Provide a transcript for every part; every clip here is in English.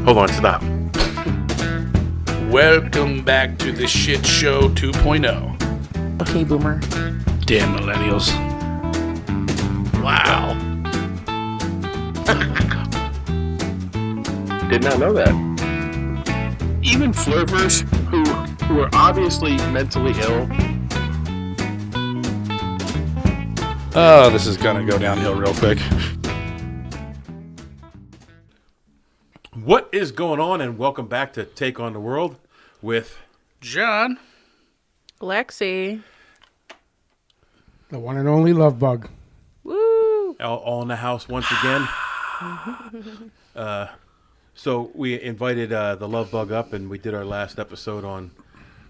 Hold on, stop. Welcome back to the Shit Show 2.0. Okay, boomer. Damn millennials. Wow. Did not know that. Even flirters who are obviously mentally ill. Oh, this is gonna go downhill real quick. What is going on, and welcome back to Take on the World with John. Lexi. The one and only Love Bug. Woo! all in the house once again. So we invited the Love Bug up, and we did our last episode on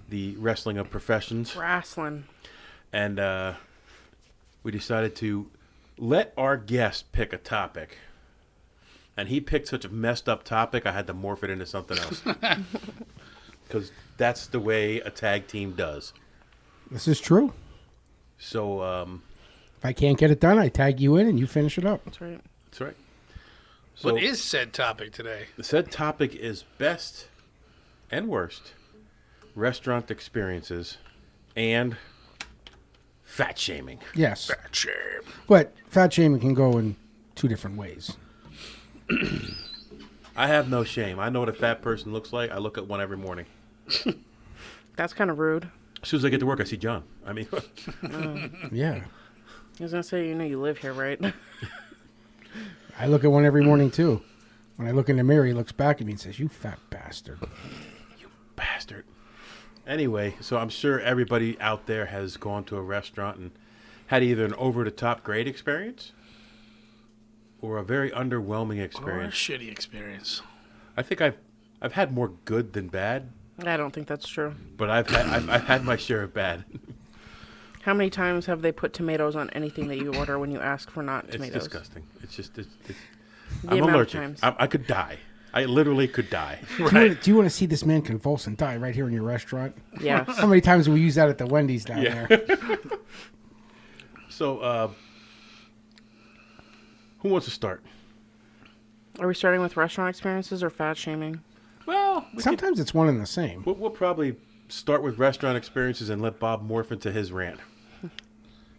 the wrestling of professions. Wrestling. And we decided to let our guest pick a topic. And he picked such a messed up topic, I had to morph it into something else. Because that's the way a tag team does. This is true. So, If I can't get it done, I tag you in and you finish it up. That's right. that's right. So, What is said topic today? the said topic is best and worst restaurant experiences and fat shaming. Yes. Shame. But fat shaming can go in two different ways. I have no shame. I know what a fat person looks like. I look at one every morning. That's kind of rude. As soon as I get to work, I see John. I mean, Yeah. I was going to say, you live here, right? I look at one every morning, too. When I look in the mirror, he looks back at me and says, "You fat bastard." bastard. Anyway, so I'm sure everybody out there has gone to a restaurant and had either an over-the-top great experience or a very underwhelming Or a experience. shitty experience. I think I've had more good than bad, I don't think that's true. but I've had my share of bad. How many times have they put tomatoes on anything that you order when you ask for not It's tomatoes? disgusting. It's just The I'm amount of allergic. times. I could die. I literally could die. Do you want to see this man convulse and die right here in your restaurant? Yes. How many times do we use that at the Wendy's down Yeah. there? So, who wants to start? Are we starting with restaurant experiences or fat shaming? Well, Sometimes it's one and the same. we'll probably start with restaurant experiences and let Bob morph into his rant.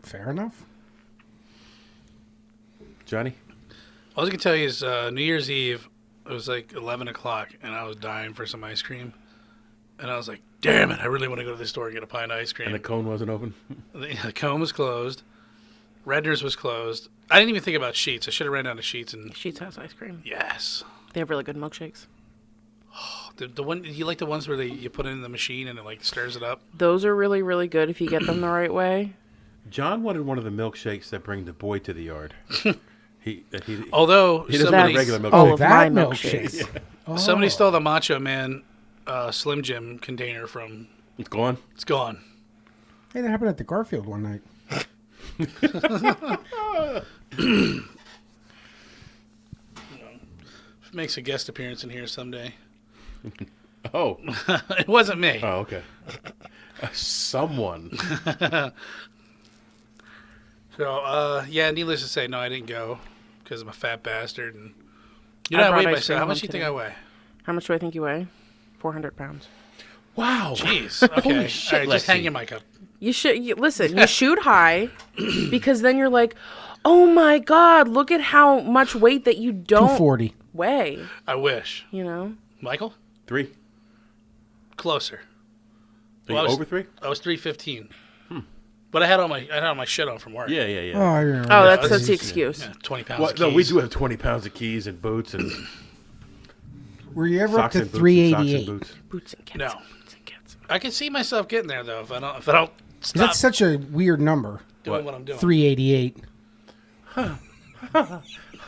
Fair enough. Johnny? All I can tell you is New Year's Eve, it was like 11 o'clock, and I was dying for some ice cream. And I was like, damn it, I really want to go to the store and get a pint of ice cream. And the cone wasn't open? The Cone was closed. Redner's was closed. I didn't even think about Sheets. I should have ran down to Sheets and... Sheets has ice cream. Yes. They have really good milkshakes. The one you like the ones where you put it in the machine and it like stirs it up? Those are really, really good if you get them the right way. John wanted one of the milkshakes that bring the boy to the yard. he Although he doesn't somebody, want regular milkshake. all of that my milkshake. milkshakes. somebody stole the Macho Man Slim Jim container from... It's gone. It's gone. Hey, that happened at the Garfield one night. Makes a guest appearance in here someday. Oh. It wasn't me. Oh, okay. Someone. So, yeah, needless to say, no, I didn't go because I'm a fat bastard. And you I know, I brought weigh ice myself. cream How home much do you think today. I weigh? How much do I think you weigh? 400 pounds. Wow. Jeez. Okay. Holy shit, All right, just Lexi. hang your mic up. You should listen. You shoot high because then you're like, oh my god, look at how much weight that you don't 240. weigh. I wish. You know, Michael? 3. Closer. Are Well, you I was- over 3? I was 315. But I had all my shit on from work. Yeah, yeah, yeah. Oh, yeah. oh, that's that's- the excuse. Yeah, 20 pounds Well, of no, we keys. do have 20 pounds of keys and boots and Were you ever up socks to and boots and socks and 388? boots. Boots and cats. No. Boots and cats. I can see myself getting there, though, if I don't stop That's such a weird number. doing What? what I'm doing. 388.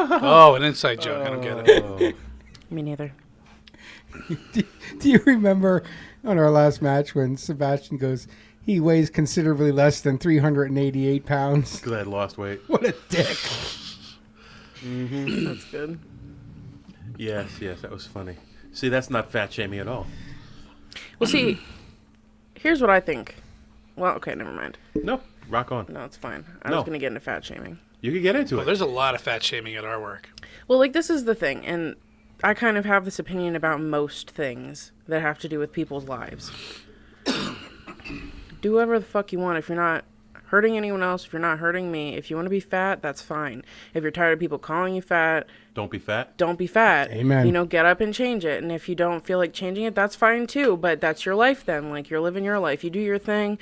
Oh, an inside joke. I don't get it. Oh. Me neither. Do you remember on our last match when Sebastian goes, he weighs considerably less than 388 pounds? Because I had lost weight. What a dick. That's good. Yes, that was funny. See, that's not fat shaming at all. Well, see, here's what I think. Well, okay, never mind. No, rock on. No, it's fine. I No. was going to get into fat shaming. You can get into Well, it. there's a lot of fat shaming at our work. Well, like, this is the thing, and I kind of have this opinion about most things that have to do with people's lives. Do whatever the fuck you want. If you're not hurting anyone else, if you're not hurting me, if you want to be fat, that's fine. If you're tired of people calling you fat, Don't be fat. don't be fat. Amen. You know, get up and change it. And if you don't feel like changing it, that's fine too. But that's your life then. Like, you're living your life. You do your thing.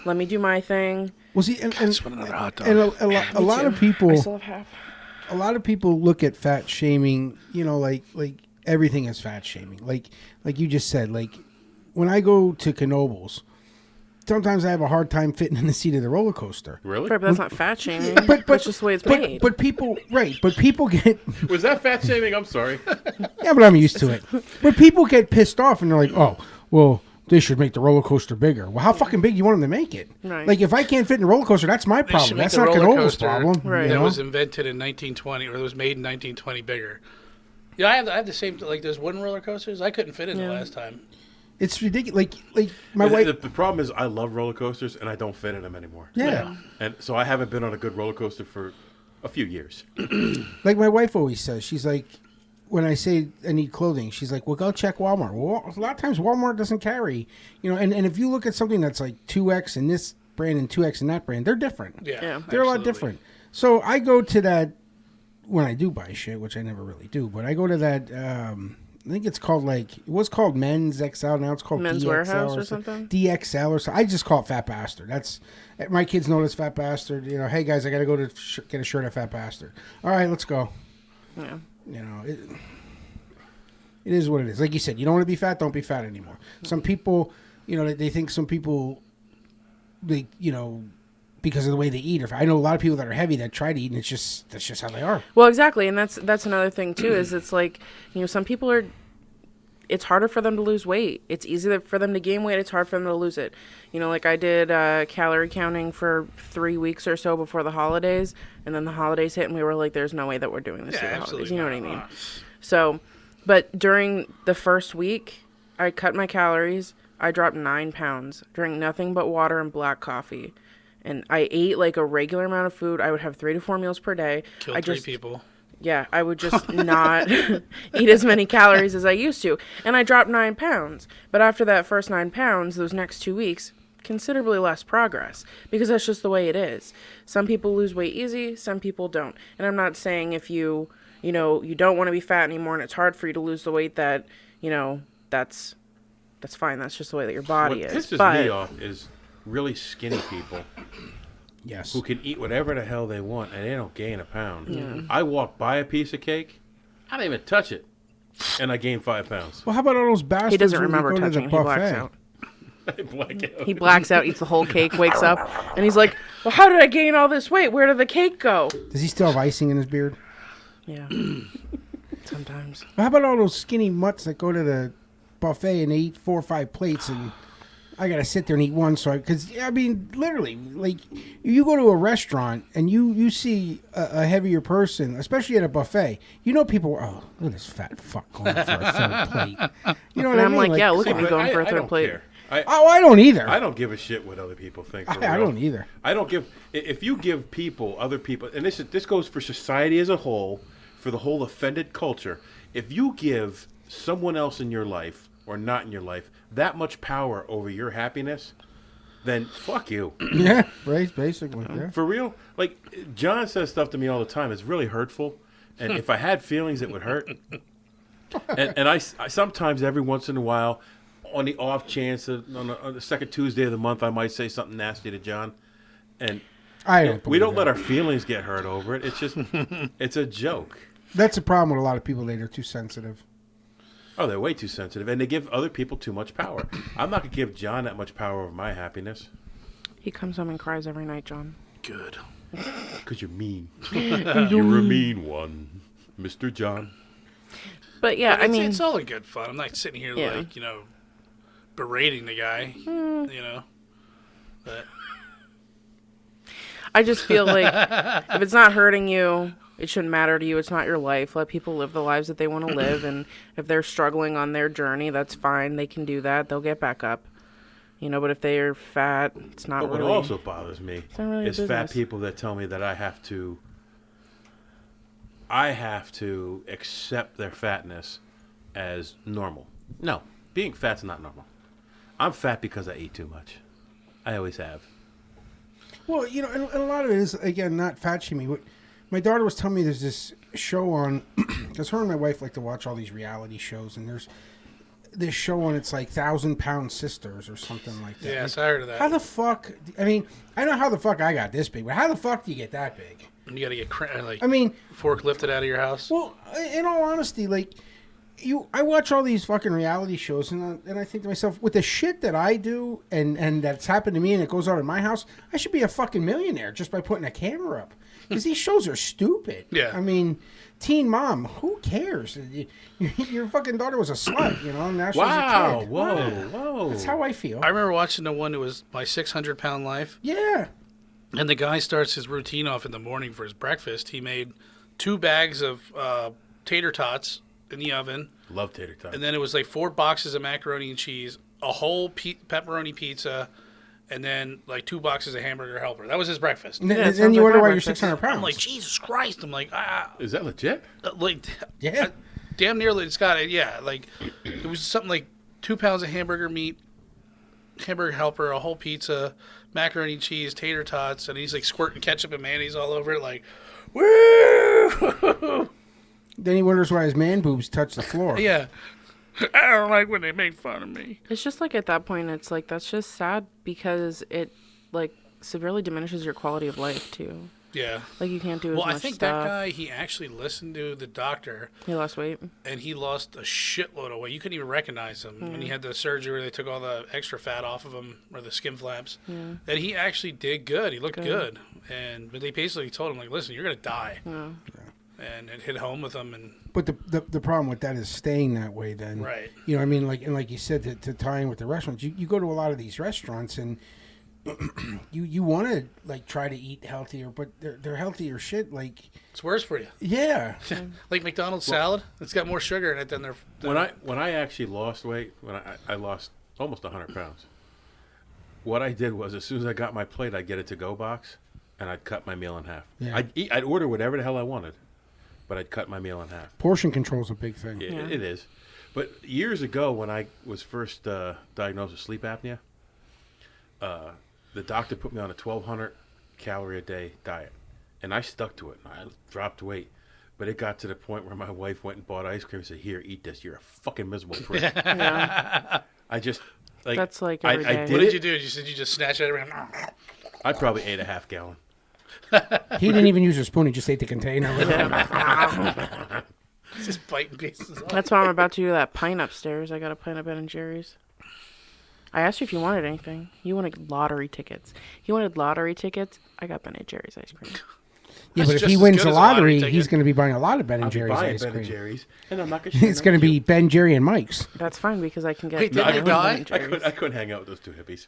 Let me do my thing. Well, see, and Just want another hot dog. and a lot of people, I still have half. a lot of people look at fat shaming, you know, like everything is fat shaming. Like you just said, like when I go to Knoebels, sometimes I have a hard time fitting in the seat of the roller coaster. Really? Right, but that's not fat shaming. But That's just the way it's made. But people, right? But people get Was that fat shaming? I'm sorry. yeah, but I'm used to it. But people get pissed off and they're like, oh, well, they should make the roller coaster bigger. Well, how fucking big do you want them to make it? Right. Like if I can't fit in the roller coaster, that's my They should problem. make That's the not roller Knoebels' coaster problem. Right. you that know? was invented in 1920 or was made in 1920 bigger. Yeah, I have the same, like those wooden roller coasters. I couldn't fit in the last time. It's ridiculous. Like my The, wife. the problem is I love roller coasters and I don't fit in them anymore. Yeah. And so I haven't been on a good roller coaster for a few years. Like my wife always says, she's like, when I say I need clothing, she's like, well, go check Walmart. Well, a lot of times Walmart doesn't carry, you know, and if you look at something that's like 2X in this brand and 2X in that brand, they're different. Yeah, They're a lot absolutely. different. So I go to that, when I do buy shit, which I never really do, but I go to that, I think it's called it was called Men's XL, now it's called Men's DXL Warehouse or something? DXL or something. I just call it Fat Bastard. That's, my kids know it's Fat Bastard. You know, hey guys, I got to go to get a shirt at Fat Bastard. All right, let's go. Yeah. You know, it is what it is. Like you said, you don't want to be fat, don't be fat anymore. Some people, you know, they think some people, they, you know, because of the way they eat. Or I know a lot of people that are heavy that try to eat, and that's just how they are. Well, exactly, and that's another thing too. Is it's like, you know, some people are. It's harder for them to lose weight. It's easier for them to gain weight. It's hard for them to lose it. You know, like I did calorie counting for 3 weeks or so before the holidays, and then the holidays hit, and we were like, "There's no way that we're doing this through the holidays." You know what I mean? So, but during the first week, I cut my calories. I dropped 9 pounds. Drank nothing but water and black coffee. And I ate like a regular amount of food. I would have 3 to 4 meals per day. Killed 3 people. Yeah, I would just not eat as many calories as I used to. And I dropped 9 pounds. But after that first 9 pounds, those next 2 weeks, considerably less progress. Because that's just the way it is. Some people lose weight easy, some people don't. And I'm not saying if you know, you don't want to be fat anymore and it's hard for you to lose the weight that, you know, that's fine. That's just the way that your body What is. pisses me off is really skinny people Yes. who can eat whatever the hell they want and they don't gain a pound. I walk by a piece of cake, I don't even touch it, and I gain 5 pounds. Well, how about all those bastards? He doesn't when you remember go to the touching it. He blacks buffet? out. I black out. He blacks out, eats the whole cake, wakes up, and he's like, well, how did I gain all this weight? Where did the cake go? Does he still have icing in his beard? Yeah. Sometimes. Well, how about all those skinny mutts that go to the buffet and they eat 4 or 5 plates and I gotta sit there and eat one, because I mean, literally, like you go to a restaurant and you see a heavier person, especially at a buffet. You know, people. Oh, look at this fat fuck going for a third plate. You know what And I I'm mean? like, yeah, look at me But going for a I third don't plate. care. I don't either. I don't give a shit what other people think. For I real. don't either. I don't give. If you give other people, and this goes for society as a whole, for the whole offended culture. If you give someone else in your life or not in your life that much power over your happiness, then fuck you. Yeah, right. Basically, yeah. For real. Like John says stuff to me all the time. It's really hurtful, and if I had feelings, it would hurt. And I sometimes every once in a while, on the off chance that on the second Tuesday of the month, I might say something nasty to John, and I don't. we don't believe let that. our feelings get hurt over it. It's just, it's a joke. That's a problem with a lot of people. They're too sensitive. Oh, they're way too sensitive, and they give other people too much power. I'm not gonna give John that much power over my happiness. He comes home and cries every night, John. Good. Because you're mean. You're a mean one, Mr. John. But yeah, But I mean, it's all in good fun. I'm not sitting here Yeah. like, you know, berating the guy, you know. But I just feel like if it's not hurting you, it shouldn't matter to you. It's not your life. Let people live the lives that they want to live. And if they're struggling on their journey, that's fine. They can do that. They'll get back up. You know, but if they are fat, it's not But what really. also bothers me not really is fat business. people that tell me that I have to I have to accept their fatness as normal. No, being fat's not normal. I'm fat because I eat too much. I always have. Well, you know, and a lot of it is, again, not fat shaming. What my daughter was telling me, there's this show on, because her and my wife like to watch all these reality shows, and there's this show on, it's like 1,000-Pound Sisters or something like that. Yes, I heard of that. How the fuck, I mean, I know how the fuck I got this big, but how the fuck do you get that big? And you got to get like I mean, fork lifted out of your house. well, in all honesty, like, I watch all these fucking reality shows, and I think to myself, with the shit that I do, and that's happened to me, and it goes on in my house, I should be a fucking millionaire just by putting a camera up. Because these shows are stupid. Yeah. I mean, Teen Mom, who cares? Your fucking daughter was a slut, you know, and now she's a kid. Whoa. That's how I feel. I remember watching the one that was My 600-Pound Life. Yeah. And the guy starts his routine off in the morning for his breakfast. He made 2 bags of tater tots in the oven. Love tater tots. And then it was like 4 boxes of macaroni and cheese, a whole pepperoni pizza, and then like 2 boxes of hamburger helper. That was his breakfast. And Yeah, it then sounds you like wonder my why you're breakfast. 600 pounds. I'm like, Jesus Christ. I'm like, Is that legit? Yeah. damn nearly. It's got it. Yeah. Like, it was something like 2 pounds of hamburger meat, hamburger helper, a whole pizza, macaroni and cheese, tater tots, and he's like squirting ketchup and mayonnaise all over it. Like, woo! Then he wonders why his man boobs touch the floor. Yeah. I don't like when they make fun of me. It's just like at that point, it's like that's just sad because it like severely diminishes your quality of life too. Yeah. Like you can't do as Well, much I think stuff. that guy, he actually listened to the doctor, He lost weight. and he lost a shitload of weight. You couldn't even recognize him. When he had the surgery where they took all the extra fat off of him, or the skin flaps, and he actually did good. He looked good. But they basically told him, like, listen, you're going to die. Yeah. And it hit home with him. And But the problem with that is staying that way then. Right. You know, I mean, like you said, to tie in with the restaurants, you go to a lot of these restaurants and you want to, like, try to eat healthier, but they're healthier shit, like... it's worse for you. Yeah. Like McDonald's salad, it's got more sugar in it than their... When I actually lost weight, when I lost almost 100 pounds, what I did was as soon as I got my plate, I'd get a to-go box, and I'd cut my meal in half. Yeah. I'd order whatever the hell I wanted, but I'd cut my meal in half. Portion control is a big thing. It is. But years ago, when I was first diagnosed with sleep apnea, the doctor put me on a 1,200 calorie a day diet, and I stuck to it. And I dropped weight, but it got to the point where my wife went and bought ice cream and said, "Here, eat this. You're a fucking miserable prick." Yeah. I just like That's like every day. What did you do? You said you just snatched it every... I probably ate a half gallon. He didn't even use a spoon. He just ate the container. just biting pieces off. That's why I'm about to do that pint upstairs. I got a pint of Ben and Jerry's. I asked you if you wanted anything. You wanted lottery tickets. He wanted lottery tickets. I got Ben and Jerry's ice cream. Yeah, That's but if just he as wins good the as a lottery lottery, ticket. he's going to be buying a lot of Ben I'll and be Jerry's buying ice Ben cream. and Jerry's, and I'm not gonna. It's going to be Ben, Jerry, and Mike's. That's fine because I can get. Wait, my didn't they own die? Ben and Jerry's. I couldn't hang out with those two hippies.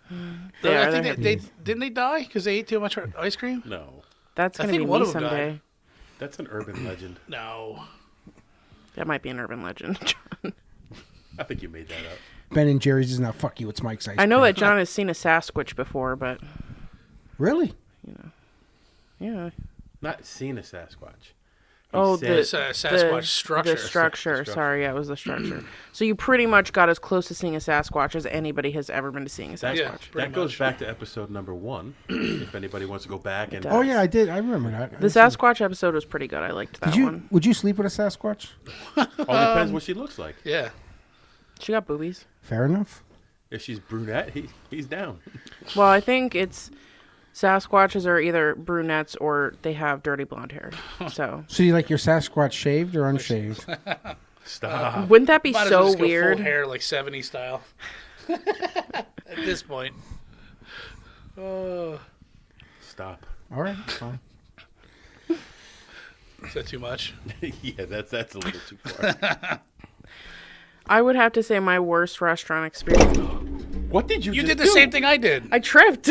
They I are, think they're they didn't they die because they ate too much ice cream? No, That's I gonna think be one me of them died. someday. that's an urban legend. No. That might be an urban legend, John. I think you made that up. Ben and Jerry's is not fuck you. It's Mike's ice cream. I know that John has seen a Sasquatch before, but Really? yeah. Not seen a Sasquatch. Oh, said- the It's a Sasquatch structure. The structure. Structure. Sorry, yeah, it was the structure. So you pretty much got as close to seeing a Sasquatch as anybody has ever been to seeing a Sasquatch. Yeah. Pretty That goes much. back to episode number 1. If anybody wants to go back and does. Oh, yeah, I did. I remember that. The Sasquatch episode was pretty good. I liked that Did you? one. Would you sleep with a Sasquatch? all depends what she looks like. Yeah. She got boobies. Fair enough. If she's brunette, he's down. Well, I think it's Sasquatches are either brunettes or they have dirty blonde hair. So So you like your Sasquatch shaved or unshaved? Stop. wouldn't that be Might as well so just go weird? full hair, like 70s style. At this point. Oh, Stop. All right, fine. is that too much? Yeah, that's a little too far. I would have to say my worst restaurant experience. What did you You just did the do? same thing I did. I tripped.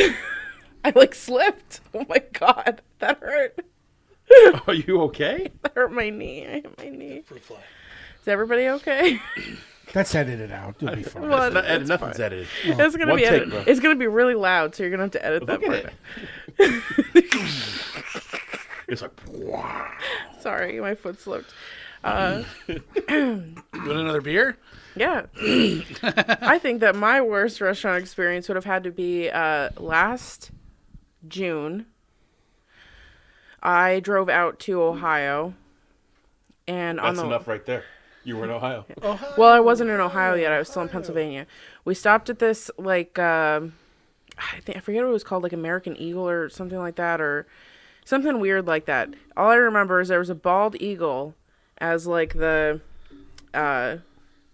I like slipped. Oh my god, that hurt. Are you okay? That hurt my knee. I hit my knee. Fruit fly. Is everybody okay? That's edited out. You'll be fine. Well, Nothing's edited. It's gonna One be take, edited. bro. It's gonna be really loud, so you're gonna have to edit that Look part. at it. It's like, wow. Sorry, my foot slipped. You want another beer? Yeah. I think that my worst restaurant experience would have had to be last June. I drove out to Ohio. And That's enough right there. You were in Ohio. Well, I wasn't in Ohio yet. I was still in Pennsylvania. We stopped at this, like, I forget what it was called, like American Eagle or something like that, or something weird like that. All I remember is there was a bald eagle as, like, the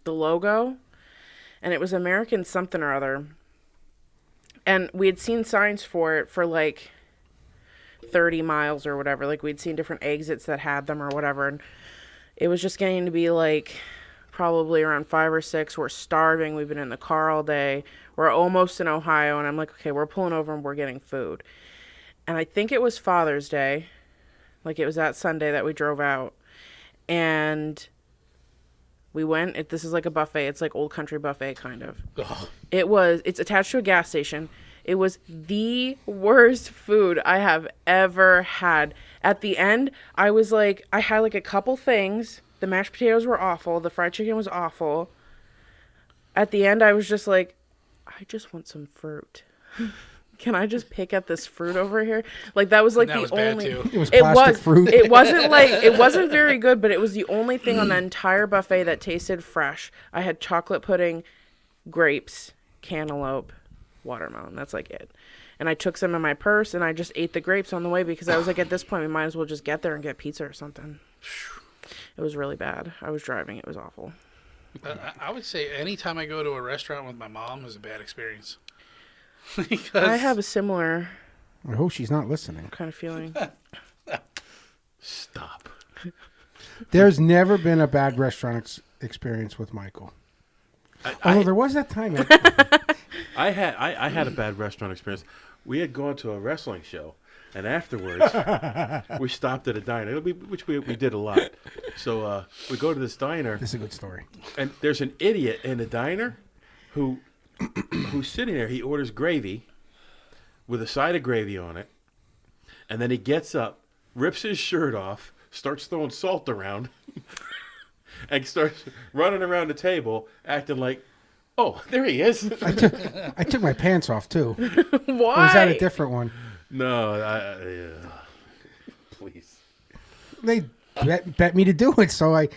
logo, and it was American something or other. And we had seen signs for it for, like, 30 miles or whatever. Like, we'd seen different exits that had them or whatever, and it was just getting to be, like, probably around 5 or 6. We're starving. We've been in the car all day. We're almost in Ohio. And I'm like, okay, we're pulling over and we're getting food. And I think it was Father's Day. Like, it was that Sunday that we drove out. And we went. This is like a buffet. It's like Old Country Buffet, kind of. Oh. It's attached to a gas station. It was the worst food I have ever had. At the end, I was like, I had like a couple things. The mashed potatoes were awful. The fried chicken was awful. At the end, I was just like, I just want some fruit. Can I just pick at this fruit over here? Like, that was like That the was bad, only. too. It was plastic fruit. It wasn't like, it wasn't very good, but it was the only thing on the entire buffet that tasted fresh. I had chocolate pudding, grapes, cantaloupe, watermelon. That's like it. And I took some in my purse and I just ate the grapes on the way because I was like, at this point, we might as well just get there and get pizza or something. It was really bad. I was driving. It was awful. I would say anytime I go to a restaurant with my mom is a bad experience. I have a similar I hope she's not listening. kind of feeling. Stop. There's never been a bad restaurant experience with Michael. Although there was that time. I had a bad restaurant experience. We had gone to a wrestling show, and afterwards we stopped at a diner, which we did a lot. So we go to this diner. This is a good story. And there's an idiot in the diner who's sitting there. He orders gravy with a side of gravy on it, and then he gets up, rips his shirt off, starts throwing salt around, and starts running around the table, acting like, oh, there he is. I took my pants off too. Why? Or was that a different one? No, please. They bet me to do it. So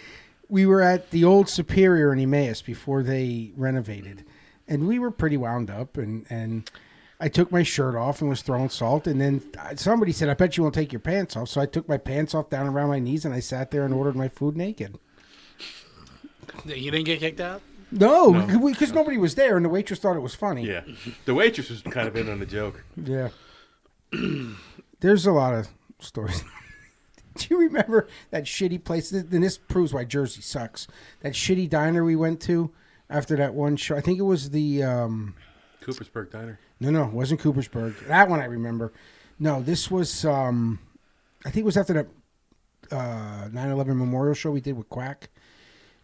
we were at the old Superior in Emmaus before they renovated, and we were pretty wound up. And I took my shirt off and was throwing salt. And then somebody said, "I bet you won't take your pants off." So I took my pants off down around my knees, and I sat there and ordered my food naked. You didn't get kicked out? No, because nobody was there, and the waitress thought it was funny. Yeah. The waitress was kind of in on the joke. Yeah. There's a lot of stories. Do you remember that shitty place? And this proves why Jersey sucks. That shitty diner we went to after that one show. I think it was the... Coopersburg Diner. No, it wasn't Coopersburg. That one I remember. No, this was... I think it was after that 9/11 memorial show we did with Quack.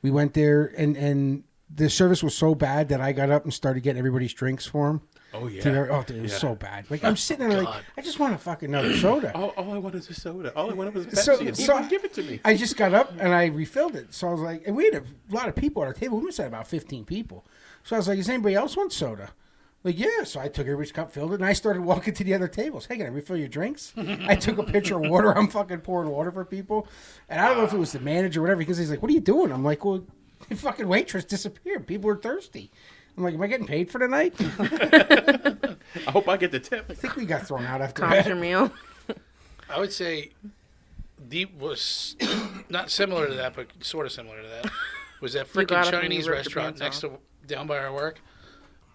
We went there, and the service was so bad that I got up and started getting everybody's drinks for them. Oh, yeah. Dude, it was so bad. Like, I'm sitting there like, I just want a fucking another soda. All I wanted was a soda. All I wanted was Pepsi. And he wouldn't give it to me. I just got up and I refilled it. So I was like, and we had a lot of people at our table. We must have had about 15 people. So I was like, does anybody else want soda? Like, yeah. So I took everybody's cup, filled it, and I started walking to the other tables. Hey, can I refill your drinks? I took a pitcher of water. I'm fucking pouring water for people. And I don't know if it was the manager or whatever, because he's like, what are you doing? I'm like, well, the fucking waitress disappeared. People are thirsty. I'm like, am I getting paid for the night? I hope I get the tip. I think we got thrown out after Com's that. your meal. I would say Deep was not similar to that, but sort of similar to that. Was that You got freaking up and you Chinese ripped your restaurant pants next to down by our work?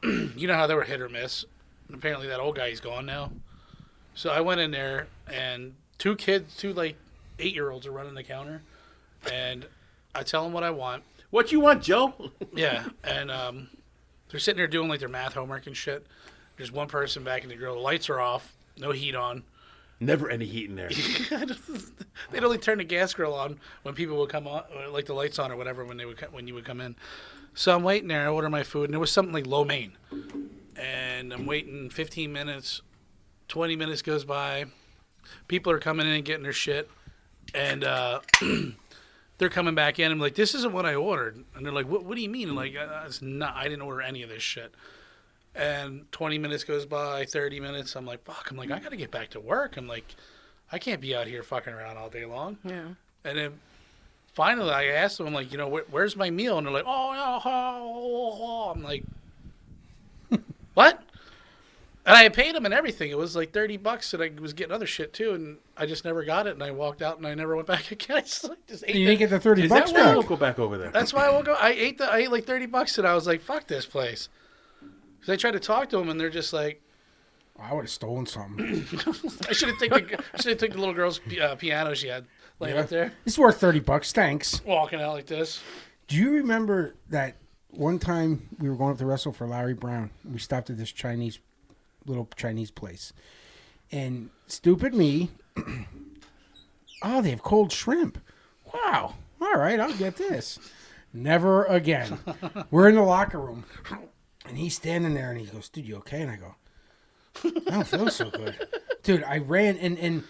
You know how they were hit or miss. Apparently that old guy's gone now. So I went in there and two like 8-year-olds are running the counter, and I tell them what I want. What you want, Joe? Yeah, and they're sitting there doing like their math homework and shit. There's one person back in the grill. The lights are off, no heat on. Never any heat in there. They'd only turn the gas grill on when people would come on, or like the lights on or whatever when you would come in. So I'm waiting there. I order my food, and it was something like lo mein. And I'm waiting 15 minutes, 20 minutes goes by. People are coming in and getting their shit. And they're coming back in. I'm like, this isn't what I ordered. And they're like, what do you mean? I'm like, it's not. I didn't order any of this shit. And 20 minutes goes by, 30 minutes. I'm like, fuck. I'm like, I got to get back to work. I'm like, I can't be out here fucking around all day long. Yeah. And then finally I asked them, I'm like, where's my meal? And they're like, oh. I'm like, what? And I had paid them and everything. It was like $30, and I was getting other shit too. And I just never got it. And I walked out, and I never went back again. I just ate You didn't get the $30 Is that why I back? don't go back over there? That's why I won't go. I ate like $30, and I was like, fuck this place. Because I tried to talk to them, and they're just like, I would have stolen something. I should have taken the little girl's piano she had laying up there, It's worth $30. Thanks. walking out like this. Do you remember that one time we were going up to wrestle for Larry Brown? We stopped at this little Chinese place. And stupid me, oh, they have cold shrimp. Wow. All right, I'll get this. Never again. We're in the locker room. And he's standing there and he goes, dude, you okay? And I go, I don't feel so good. Dude, I ran and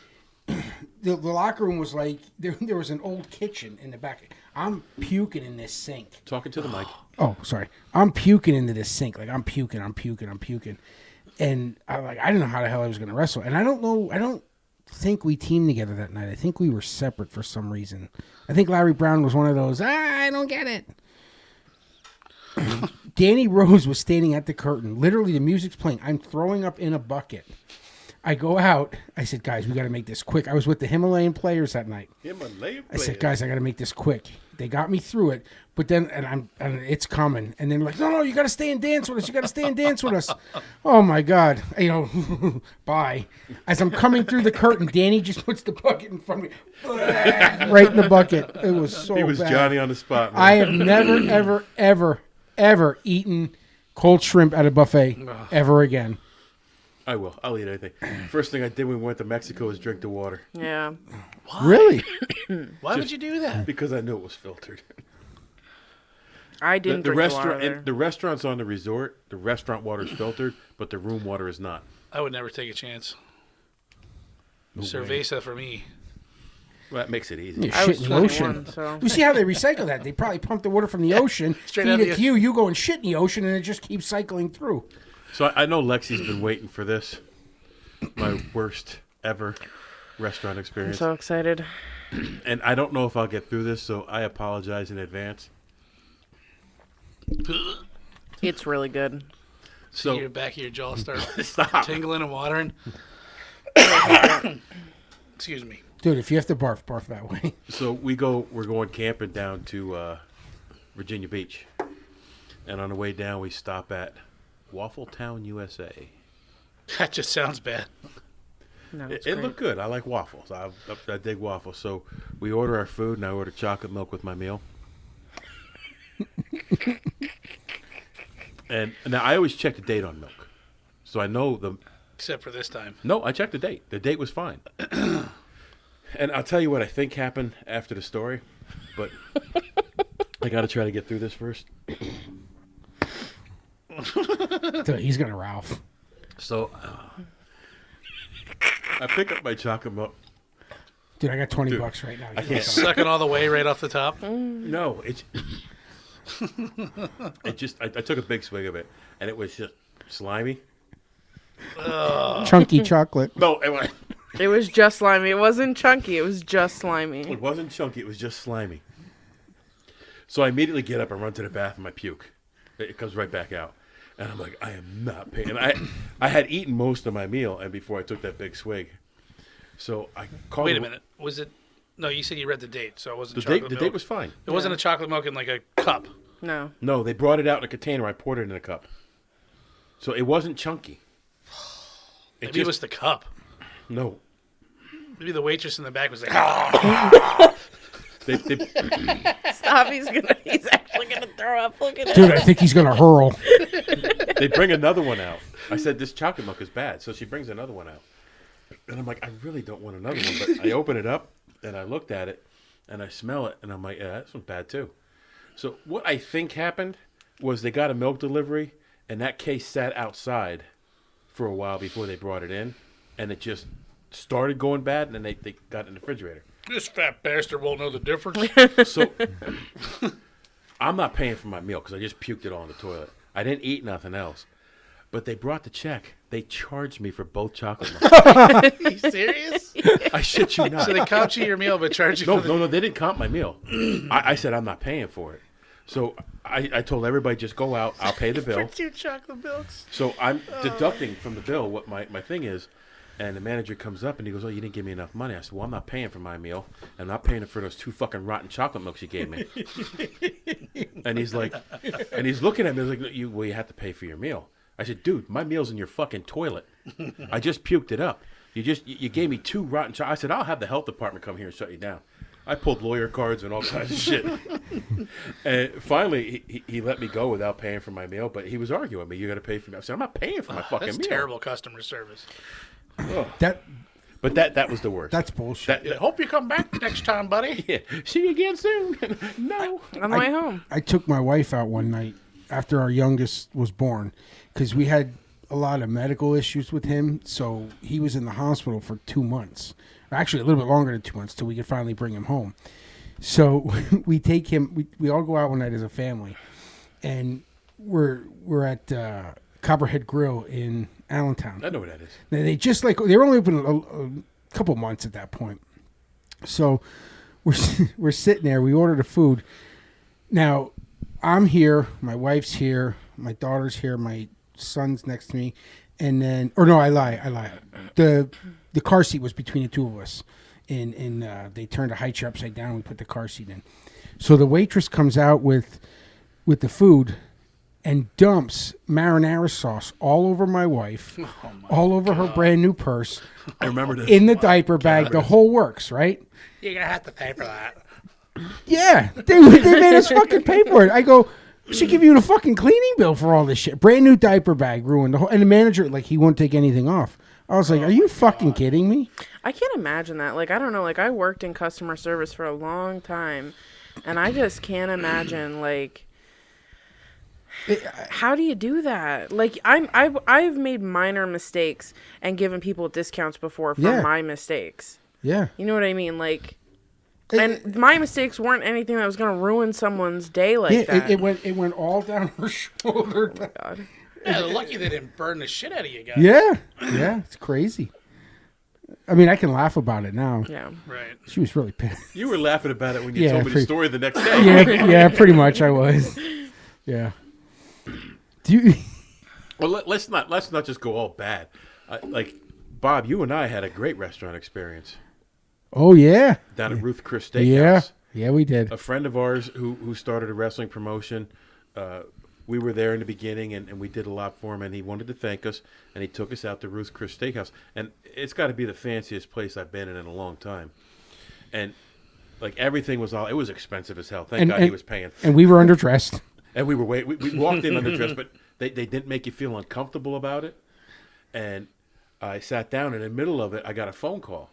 the locker room was like, there was an old kitchen in the back. I'm puking in this sink. Talking to the mic. Oh, sorry. I'm puking into this sink. Like, I'm puking. And I didn't know how the hell I was going to wrestle. And I don't think we teamed together that night. I think we were separate for some reason. I think Larry Brown was one of those, I don't get it. Danny Rose was standing at the curtain. Literally, the music's playing. I'm throwing up in a bucket. I go out. I said, guys, we got to make this quick. I was with the Himalayan players that night. I said, guys, I got to make this quick. They got me through it. But then, and it's coming. And then like, no, you got to stay and dance with us. You got to stay and dance with us. Oh, my God. Bye. As I'm coming through the curtain, Danny just puts the bucket in front of me. Right in the bucket. It was so bad. He was Johnny on the spot, man. I have never, ever eaten cold shrimp at a buffet ever again. I will. I'll eat anything. First thing I did when we went to Mexico was drink the water. Yeah. Why? Really? Why would you do that? Because I knew it was filtered. I didn't The drink the water restaurant, there. the restaurants on the resort, the restaurant water is filtered, but the room water is not. I would never take a chance. No Cerveza for me. Well, that makes it easy. You I shit was in the ocean. 21, so. You see how they recycle that? They probably pump the water from the ocean, straight feed out of it the- to you. You go and shit in the ocean, and it just keeps cycling through. So I know Lexi's been waiting for this. My worst ever restaurant I'm experience. so excited. And I don't know if I'll get through this, so I apologize in advance. It's really good. So So your back of your jaw start stop. tingling and watering. Excuse me. Dude, if you have to barf, barf that way. So we're going camping down to Virginia Beach. And on the way down, we stop at Waffle Town, USA. That just sounds bad. No, it's It great. looked good. I like waffles. I dig waffles. So we order our food, and I order chocolate milk with my meal. And now I always check the date on milk. So I know Except for this time. No, I checked the date. The date was fine. And I'll tell you what I think happened after the story, but I got to try to get through this first. Dude, he's gonna Ralph. So I pick up my chocolate milk. Dude, I got $20 Dude, right now. I can't. Sucking all the way right off the top. No, I took a big swig of it, and it was just slimy. Chunky chocolate. No, It was just slimy. It wasn't chunky. It was just slimy. it wasn't chunky. It was just slimy. So I immediately get up and run to the bathroom. I puke. It comes right back out. And I'm like, I am not paying. And I had eaten most of my meal and before I took that big swig. So I called. Wait a minute. Was it? No, you said you read the date, so it wasn't The chocolate milk. date was fine. It wasn't a chocolate milk in like a cup. No. No, they brought it out in a container. I poured it in a cup. So it wasn't chunky. Maybe it was the cup. No. Maybe the waitress in the back was like, They, Stop. He's actually gonna throw up. Look at it. Dude, I think he's gonna hurl. they bring another one out. I said, this chocolate milk is bad. So she brings another one out. And I'm like, I really don't want another one. But I open it up, and I looked at it, and I smell it, and I'm like, yeah, this one's bad too. So what I think happened was they got a milk delivery, and that case sat outside for a while before they brought it in, and it just started going bad, and then they got it in the refrigerator. This fat bastard won't know the difference. So I'm not paying for my meal because I just puked it all in the toilet. I didn't eat nothing else. But they brought the check. They charged me for both chocolate milks. Are you serious? I shit you not. So they comped you your meal, but charged you No, for the... no, they didn't comp my meal. I said I'm not paying for it. So I told everybody, just go out. I'll pay the bill. For 2 chocolate milks. So I'm deducting from the bill what my thing is. And the manager comes up and he goes, "Oh, you didn't give me enough money." I said, "Well, I'm not paying for my meal. I'm not paying for those 2 fucking rotten chocolate milks you gave me." And he's like, and he's looking at me like, "You have to pay for your meal." I said, "Dude, my meal's in your fucking toilet. I just puked it up. You gave me 2 rotten chocolate." I said, "I'll have the health department come here and shut you down." I pulled lawyer cards and all kinds of shit. And finally, he let me go without paying for my meal. But he was arguing with me. "You got to pay for me." I said, "I'm not paying for my fucking That's meal." terrible customer service. But that was the worst. That's bullshit. I hope you come back next time, buddy. Yeah. See you again soon. No. On the way home. I took my wife out one night after our youngest was born because we had a lot of medical issues with him. So he was in the hospital for 2 months. Actually, a little bit longer than 2 months till we could finally bring him home. So we take him. We all go out one night as a family, and we're at Copperhead Grill in Allentown. I know what that is. They were only open a couple months at that point. So we're sitting there. We ordered the food. Now I'm here. My wife's here. My daughter's here. My son's next to me. And then, or no, I lie. The car seat was between the two of us. And they turned a high chair upside down. We put the car seat in. So the waitress comes out with the food and dumps marinara sauce all over my wife, all over her brand new purse, I remember this. in the diaper bag, the whole works, right? You're going to have to pay for that. Yeah, they made us fucking pay for it. I go, we should give you the fucking cleaning bill for all this shit. Brand new diaper bag ruined the whole. And the manager, like, he won't take anything off. I was like, are you fucking kidding me? I can't imagine that. Like, I don't know. Like, I worked in customer service for a long time, and I just can't imagine, like, how do you do that? Like, I've made minor mistakes and given people discounts before for my mistakes. Yeah. You know what I mean? Like, and my mistakes weren't anything that was going to ruin someone's day like that. It went all down her shoulder. Oh my God. Yeah, they're lucky they didn't burn the shit out of you guys. Yeah, it's crazy. I mean, I can laugh about it now. Yeah. Right. She was really pissed. You were laughing about it when you told me the story the next day. Yeah, pretty much I was. Yeah. Do you? Well, let's not just go all bad. Like, Bob, you and I had a great restaurant experience Oh yeah. down at Ruth Chris Steakhouse. Yeah, we did. A friend of ours who started a wrestling promotion. We were there in the beginning, and we did a lot for him, and he wanted to thank us, and he took us out to Ruth Chris Steakhouse. And it's got to be the fanciest place I've been in a long time. And, like, everything was it was expensive as hell. Thank God he was paying. And we were underdressed. And we walked in underdressed, but they didn't make you feel uncomfortable about it. And I sat down, and in the middle of it, I got a phone call.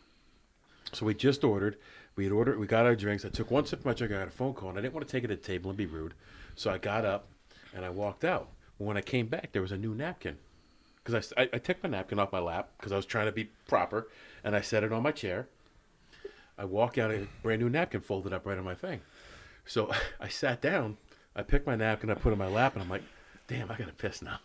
So we just ordered. We got our drinks. I took one sip of my drink. I got a phone call, and I didn't want to take it to the table and be rude. So I got up, and I walked out. When I came back, there was a new napkin. Because I took my napkin off my lap because I was trying to be proper, and I set it on my chair. I walk out, and a brand new napkin folded up right on my thing. So I sat down. I picked my napkin, I put it in my lap, and I'm like, damn, I got to piss now.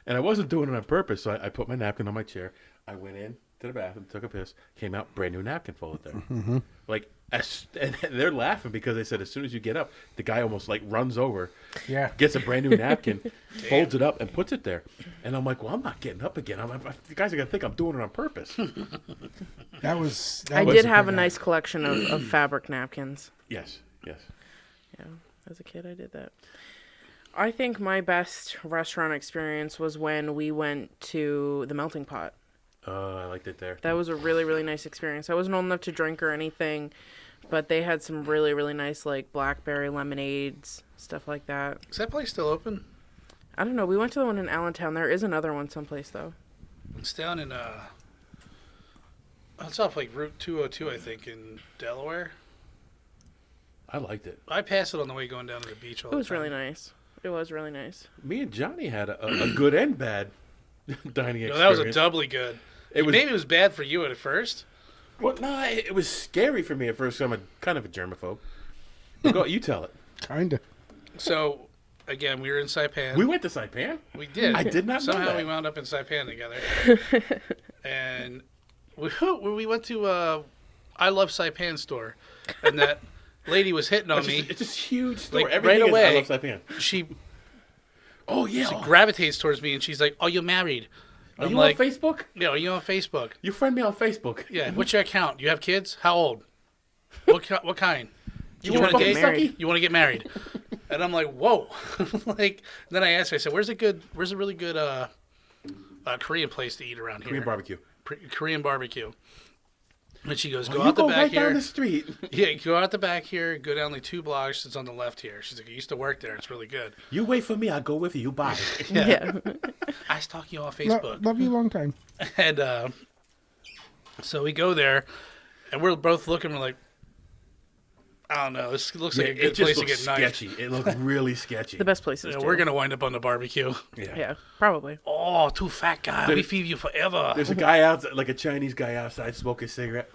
And I wasn't doing it on purpose, so I put my napkin on my chair. I went in to the bathroom, took a piss, came out, brand new napkin folded there. Mm-hmm. Like, and they're laughing because they said as soon as you get up, the guy almost like runs over, gets a brand new napkin, folds it up, and puts it there. And I'm like, well, I'm not getting up again. The guys are going to think I'm doing it on purpose. I did have a nice collection of fabric napkins. Yes. Yeah, as a kid, I did that. I think my best restaurant experience was when we went to the Melting Pot. Oh, I liked it there. That was a really, really nice experience. I wasn't old enough to drink or anything, but they had some really, really nice, like, blackberry lemonades, stuff like that. Is that place still open? I don't know. We went to the one in Allentown. There is another one someplace, though. It's down in, it's off, like, Route 202, I think, in Delaware. I liked it. I passed it on the way going down to the beach all the time. It was really nice. It was really nice. Me and Johnny had a good and bad dining experience. No, that was a doubly good. Maybe it was bad for you at first. Well, no, it was scary for me at first. I'm kind of a germaphobe. But go, you tell it. Kinda. So, again, we were in Saipan. We went to Saipan? We did. I did not know Somehow that. we wound up in Saipan together. And we went to I Love Saipan store. And that lady was hitting on me. It's this huge store. Like, Everything right away, is I Love Saipan. She Oh, yeah. gravitates towards me, and she's like, "Oh, you married?" Are I'm you like, on Facebook? "Yeah, are you on Facebook?" You friend me on Facebook. Yeah. What's your account? You have kids? How old? What kind? You want want to to date? married? You want to get married? And I'm like, whoa. Like, then I asked her, I said, where's a really good Korean place to eat around here? Korean barbecue. Korean barbecue. And she goes, go You out the go back right here. down the street. Yeah, go out the back here, go down like 2 blocks. It's on the left here. She's like, I used to work there. It's really good. You wait for me. I'll go with you. You buy it. Yeah. I stalk you on Facebook. Love you a long time. And so we go there, and we're both looking. We're like, I don't know. This looks like a it good just place to looks get knifed. sketchy. It looks really sketchy. The best places. Yeah, too. we're gonna wind up on the barbecue. Yeah, probably. Oh, too fat guy. There- We feed you forever. There's a guy outside, like a Chinese guy outside smoking a cigarette.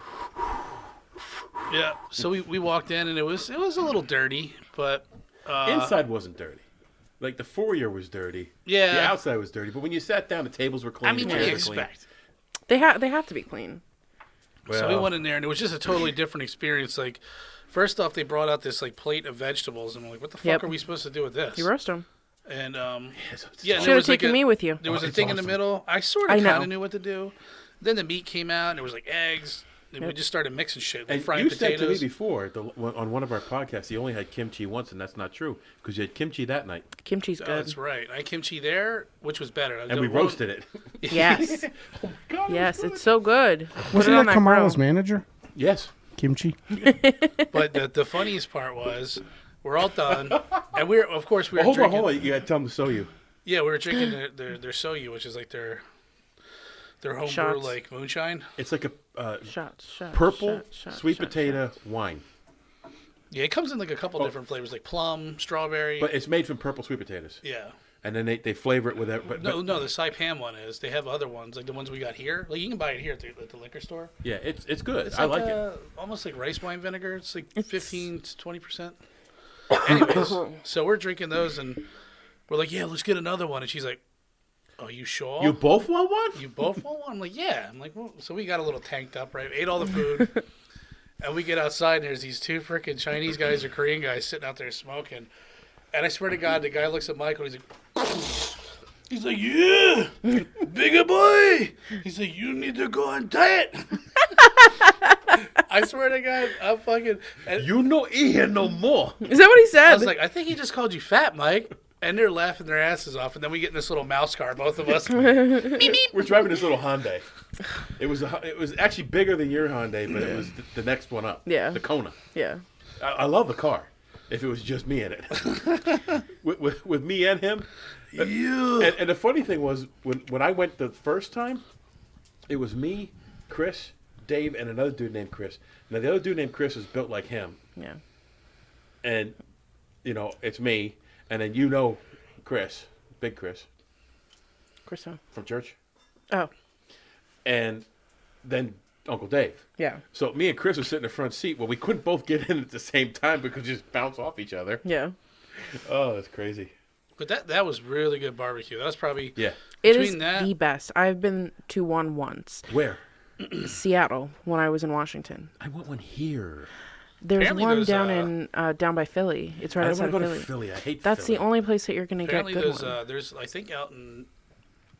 Yeah. So we walked in, and it was a little dirty, but Inside wasn't dirty. Like the foyer was dirty. Yeah. The outside was dirty. But when you sat down, the tables were clean. I mean, the what do you chairs were clean. expect? They have to be clean. So we went in there, and it was just a totally different experience. Like, first off, they brought out this like plate of vegetables, and I'm like, what the fuck Yep. are we supposed to do with this? You roast them. And Yeah, yeah, Should there have was like taken a- me with you. There was a it's thing in the awesome. middle. I sort I of know. kind of knew what to do. Then the meat came out, and there was like eggs. And we Yep. just started mixing shit, like And frying you said to me potatoes. before on one of our podcasts, you only had kimchi once, and that's not true because you had kimchi that night, Kimchi's Oh, good. that's right. I had kimchi there, which was better. and we roasted it. Yes. Oh my God, it Yes, was it's so good. Put Wasn't it on that that Kamala's grill. manager? Yes. Kimchi. But the funniest part was, we're all done, and we were Well, hold drinking. on. You got to tell them to show you. Yeah, we were drinking their soyu, which is like their homebrew Shots. like moonshine. It's like a Shots. purple Shot, sweet shot, potato wine, Yeah, it comes in like a couple different flavors, like plum, strawberry. but it's made from purple sweet potatoes, yeah. and then they flavor it with that. But No, the Saipan one is. They have other ones, like the ones we got here. Like you can buy it here at the liquor store. yeah, it's good. It's I like it. almost like rice wine vinegar. It's like 15 to 20%. Anyways, so we're drinking those, and we're like, yeah, let's get another one. And she's like, are you sure? You both want one? You both want one? I'm like, yeah. I'm like, well, so we got a little tanked up, right? Ate all the food. And we get outside, and there's these 2 freaking Chinese guys or Korean guys sitting out there smoking. And I swear to God, the guy looks at Michael, and he's like, yeah, bigger boy. He's like, you need to go on diet. I swear to God, I'm fucking... And You no eat here no more. Is that what he said? I was like, I think he just called you fat, Mike. And they're laughing their asses off. And then we get in this little mouse car, both of us. We're driving this little Hyundai. It was actually bigger than your Hyundai, but it was the next one up. Yeah. The Kona. yeah. I love the car. If it was just me in it, with me and him. Yeah. And the funny thing was when I went the first time, it was me, Chris, Dave, and another dude named Chris. Now the other dude named Chris is built like him, Yeah. and it's me, and then Chris, Big Chris Croissant. from church, Oh. and then Uncle Dave. Yeah. So me and Chris were sitting in the front seat. Well, we couldn't both get in at the same time because we just bounce off each other. Yeah. Oh, that's crazy. But that was really good barbecue. That was probably... Yeah. It Between is that- the best. I've been to one once. Where? Seattle, when I was in Washington. I want one here. There's Apparently one there's, down by Philly. It's right I don't outside want to of go to Philly. Philly. I hate That's Philly. the only place that you're going to get Apparently good there's one. I think out in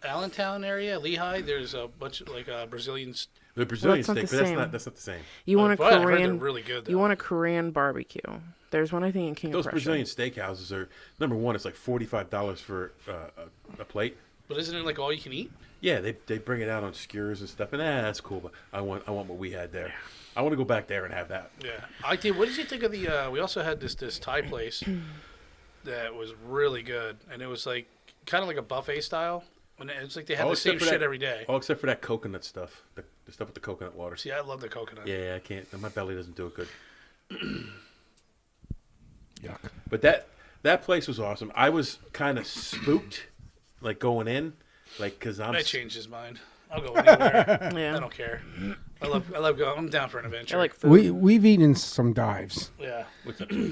Allentown area, Lehigh, there's a bunch of like Brazilians. The Brazilian Well, steak, it's not the but that's same. not the same. You want a but I heard they're Korean? really good. Though. You want a Korean barbecue? There's one I think in King Those of Prussia. Brazilian steakhouses are number one. It's like $45 for a plate. But isn't it like all you can eat? Yeah, they bring it out on skewers and stuff, and that's cool. But I want what we had there. I want to go back there and have that. Yeah, I did. What did you think of the? We also had this Thai place that was really good, and it was like kind of like a buffet style. And it's like they had the except same for shit that- every day. Oh, except for that coconut stuff, the stuff with the coconut water. See, I love the coconut. Yeah, I can't. My belly doesn't do it good. Yuck. But that place was awesome. I was kind of spooked, like going in, like because I changed his mind. I'll go anywhere. Yeah. I don't care. I love going. I'm down for an adventure. I like food. We've eaten some dives, Yeah.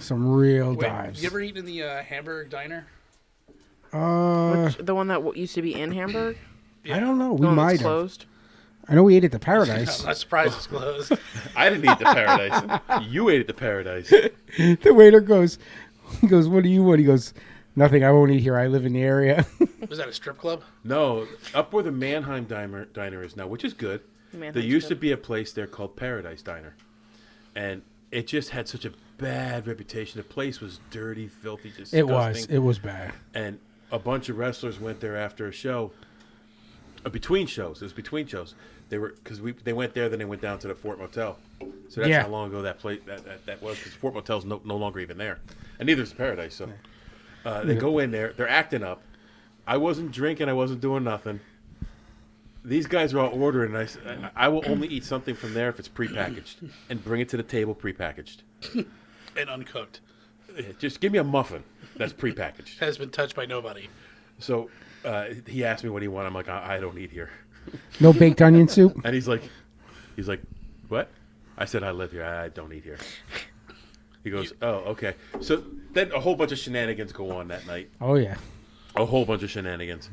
some real Wait, dives. you ever eaten in the Hamburg diner? The one that used to be in Hamburg? I don't know. We The one might that's have. closed? I know we ate at the I'm Paradise. not surprised it's closed. I didn't eat the paradise. You ate at the paradise. The waiter goes, "What do you want?" He goes, "Nothing. I won't eat here. I live in the area." Was that a strip club? No, up where the Mannheim diner is now, which is good. Mannheim's There used to good. be a place there called Paradise Diner, and it just had such a bad reputation. The place was dirty, filthy, disgusting. It was bad. And a bunch of wrestlers went there after a show. Between shows, it was between shows. They were they went there, then they went down to the Fort Motel. So that's Yeah. how long ago that place that was. Because Fort Motel's no longer even there, and neither is Paradise. So they go in there, they're acting up. I wasn't drinking, I wasn't doing nothing. These guys are all ordering, and I will only eat something from there if it's prepackaged, and bring it to the table prepackaged. And uncooked. Just give me a muffin that's prepackaged. Has been touched by nobody. So he asked me what he wanted. I'm like, I don't eat here. No baked onion soup. And he's like, what? I said, I live here. I don't eat here. He goes, oh, okay. So then a whole bunch of shenanigans go on that night. Oh yeah. A whole bunch of shenanigans.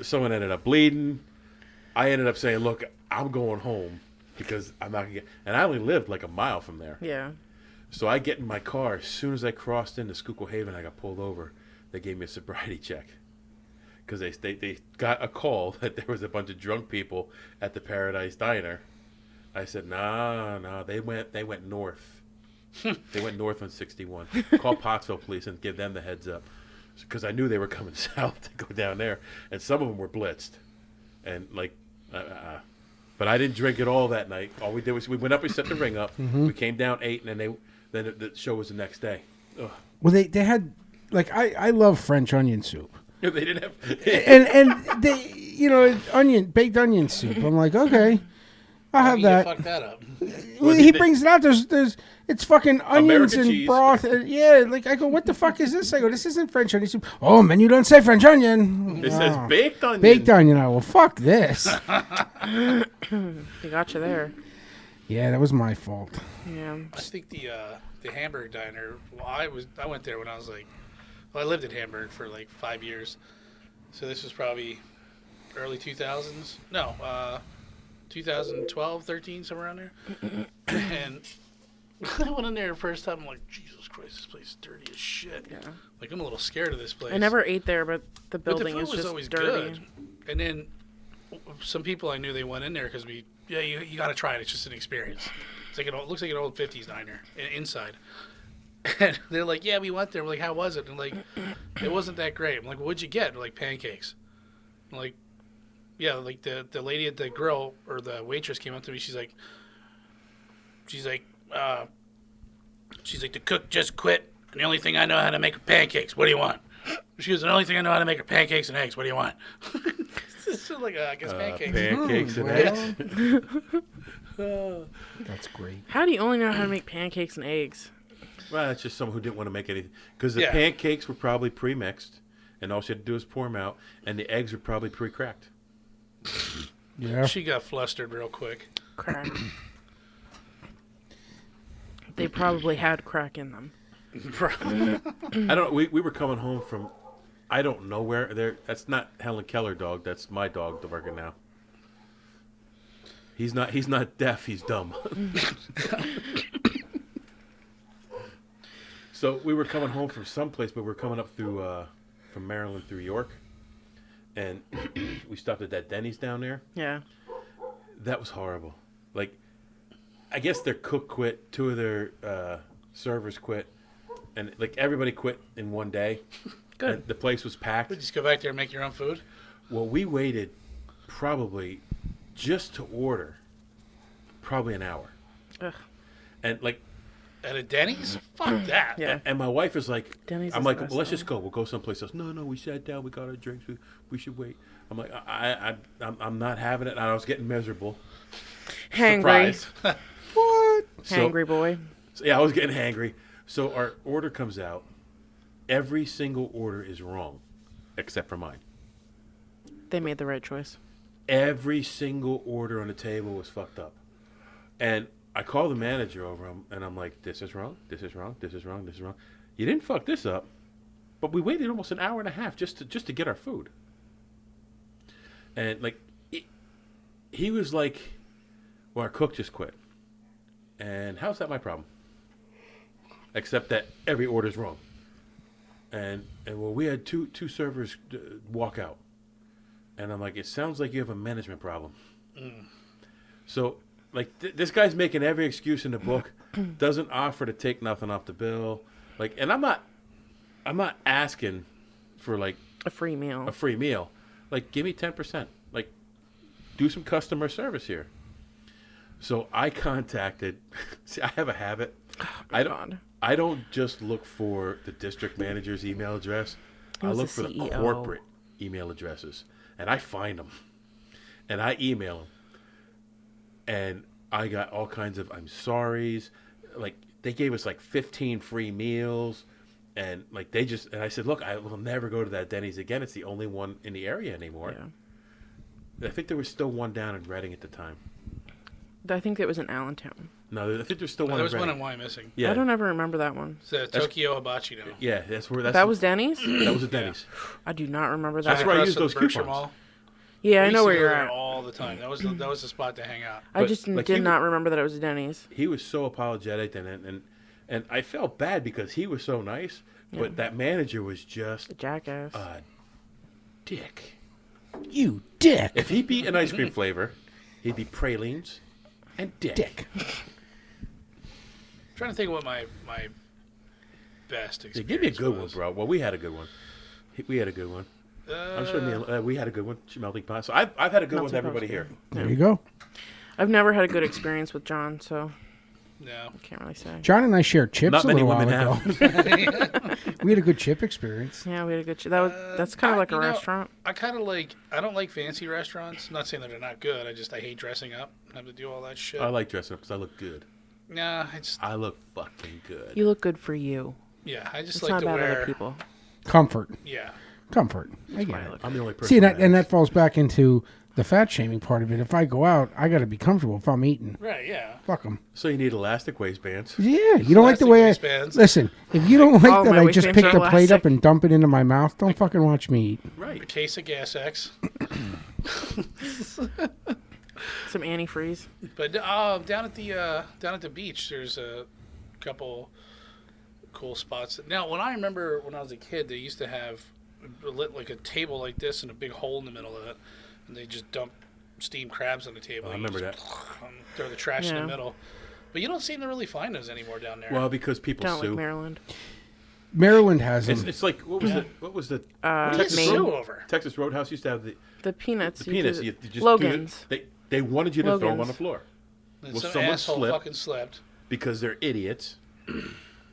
Someone ended up bleeding. I ended up saying, look, I'm going home because I'm not going to get... And I only lived like a mile from there. Yeah. So I get in my car. As soon as I crossed into Schuylkill Haven, I got pulled over. They gave me a sobriety check. Because they got a call that there was a bunch of drunk people at the Paradise Diner. I said, nah, they went north. They went north on 61. Call Pottsville Police and give them the heads up. Because I knew they were coming south to go down there. And some of them were blitzed. And but I didn't drink at all that night. All we did was we went up, we set the ring up. We came down 8, and then the show was the next day. Ugh. Well, they had like I love French onion soup. They didn't have... and they baked onion soup. I'm like, okay, I'll How have you that. fuck that up? He brings it out. There's it's fucking onions American and cheese. broth. Yeah, like I go, what the fuck is this? I go, this isn't French onion soup. Oh, menu don't say French onion. It says baked onion. Baked onion. I well, fuck this. They got you there. Yeah, that was my fault. Yeah. I think the Hamburg diner. Well, I went there when I was like, I lived in Hamburg for like 5 years, so this was probably early 2000s. No, 2012, 13, somewhere around there. And I went in there the first time. I'm like, Jesus Christ, this place is dirty as shit. Yeah. Like I'm a little scared of this place. I never ate there, but the But the building food is was just always dirty. good. And then some people I knew, they went in there because you got to try it. It's just an experience. It's like it looks like an old 50s diner inside. And they're like, yeah, we went there. We're like, how was it? And like, it wasn't that great. I'm like, what'd you get? They're like, pancakes. I'm like, yeah, like the lady at the grill or the waitress came up to me. She's like, the cook just quit. And the only thing I know how to make are pancakes. What do you want? She goes, the only thing I know how to make are pancakes and eggs. What do you want? It's just like, I guess pancakes. Pancakes and well, eggs. that's great. How do you only know how to make pancakes and eggs? Well, that's just someone who didn't want to make anything. Because the Yeah. pancakes were probably pre-mixed, and all she had to do was pour them out, and the eggs were probably pre-cracked. Yeah. She got flustered real quick. Crack. They probably had crack in them. I don't know. We were coming home from, I don't know where. That's not Helen Keller dog. That's my dog working now. He's not deaf. He's dumb. So we were coming home from someplace, but we were coming up through from Maryland through York, and we stopped at that Denny's down there. Yeah. That was horrible. Like, I guess their cook quit, 2 of their servers quit, and like everybody quit in one day. Good. And the place was packed. Just go back there and make your own food. Well, we waited probably just to order probably an hour, Ugh. and like. At a Denny's? Fuck that. Yeah. And my wife is like, Denny's I'm is like, the best well, let's though. just go. We'll go someplace else. No, we sat down. We got our drinks. We should wait. I'm like, I'm not having it. And I was getting miserable. Hangry. Surprise. What? Hangry boy. So, yeah, I was getting hangry. So our order comes out. Every single order is wrong, except for mine. They made the right choice. every single order on the table was fucked up. And I called the manager over him, and I'm like, this is wrong, this is wrong, this is wrong, this is wrong. You didn't fuck this up, but we waited almost an hour and a half just to get our food. And, like, he was like, well, our cook just quit. And how's that my problem? Except that every order's wrong. And well, we had two servers walk out. And I'm like, it sounds like you have a management problem. So, like, this guy's making every excuse in the book, doesn't offer to take nothing off the bill. Like, and I'm not asking for, like, A free meal. Like, give me 10%. Like, do some customer service here. So I contacted. See, I have a habit. I don't just look for the district manager's email address. I look for the corporate email addresses, and I find them, and I email them. And I got all kinds of I'm sorry's. Like, they gave us like 15 free meals, and like and I said, look, I will never go to that Denny's again. It's the only one in the area anymore. Yeah. I think there was still one down in Reading at the time. I think it was in Allentown. No, I think there's still one. There was in one Reading. in Wyomissing. Yeah, I don't ever remember that one. It's a Tokyo Hibachi now. Yeah, that's where That was Denny's? That was a Denny's. I do not remember that. That's where I Across used from those the Berkshire coupons. Mall. Yeah, I We know used where to go you're there at. all the time. That was the spot to hang out. I But, just like, did not remember that it was a Denny's. He was so apologetic, and I felt bad because he was so nice, but that manager was just A jackass. a dick. You dick. If he beat an ice cream flavor, he'd be pralines and dick. I'm trying to think of what my best experience Yeah, give me a good was. one, bro. Well, we had a good one. We had a good one. I'm sure we had a good one. Melting pot. So I've had a good one with Melting everybody pot's here. There you go. I've never had a good experience with John, so No. I can't really say. John and I shared chips Not a many little while women ago. have. We had a good chip experience. Yeah, we had a good. That's kind of like a restaurant. I don't like fancy restaurants. I'm not saying that they're not good. I hate dressing up. I have to do all that shit. I like dressing up because I look good. Nah, I look fucking good. You look good for you. yeah, I just It's like not to about wear. other people. Comfort. Yeah. Comfort. I get it. I'm the only person. See, that and matters. that falls back into the fat shaming part of it. If I go out, I got to be comfortable if I'm eating. Right. Yeah. Fuck them. So you need elastic waistbands. Yeah, you don't like the way I... Elastic waistbands. Listen, if you don't like All that my I just waistbands pick are the plate up elastic. and dump it into my mouth, don't fucking watch me eat. A Right. case of Gas X. Some antifreeze. But down at the beach, there's a couple cool spots. Now, when I remember when I was a kid, they used to have like a table like this and a big hole in the middle of it, and they just dump steamed crabs on the table. Oh, I You remember just throw the trash in Yeah. the middle. But you don't seem to really find those anymore down there. Well, because people Don't sue. like Maryland. Maryland has them. It's like what was the what do you Texas Maine. sue over? Texas Roadhouse used to have The peanuts. the peanuts. You You could- just Logan's. they wanted you to throw them on Logan's. the floor And Well, some someone asshole slipped. fucking slipped. because they're idiots,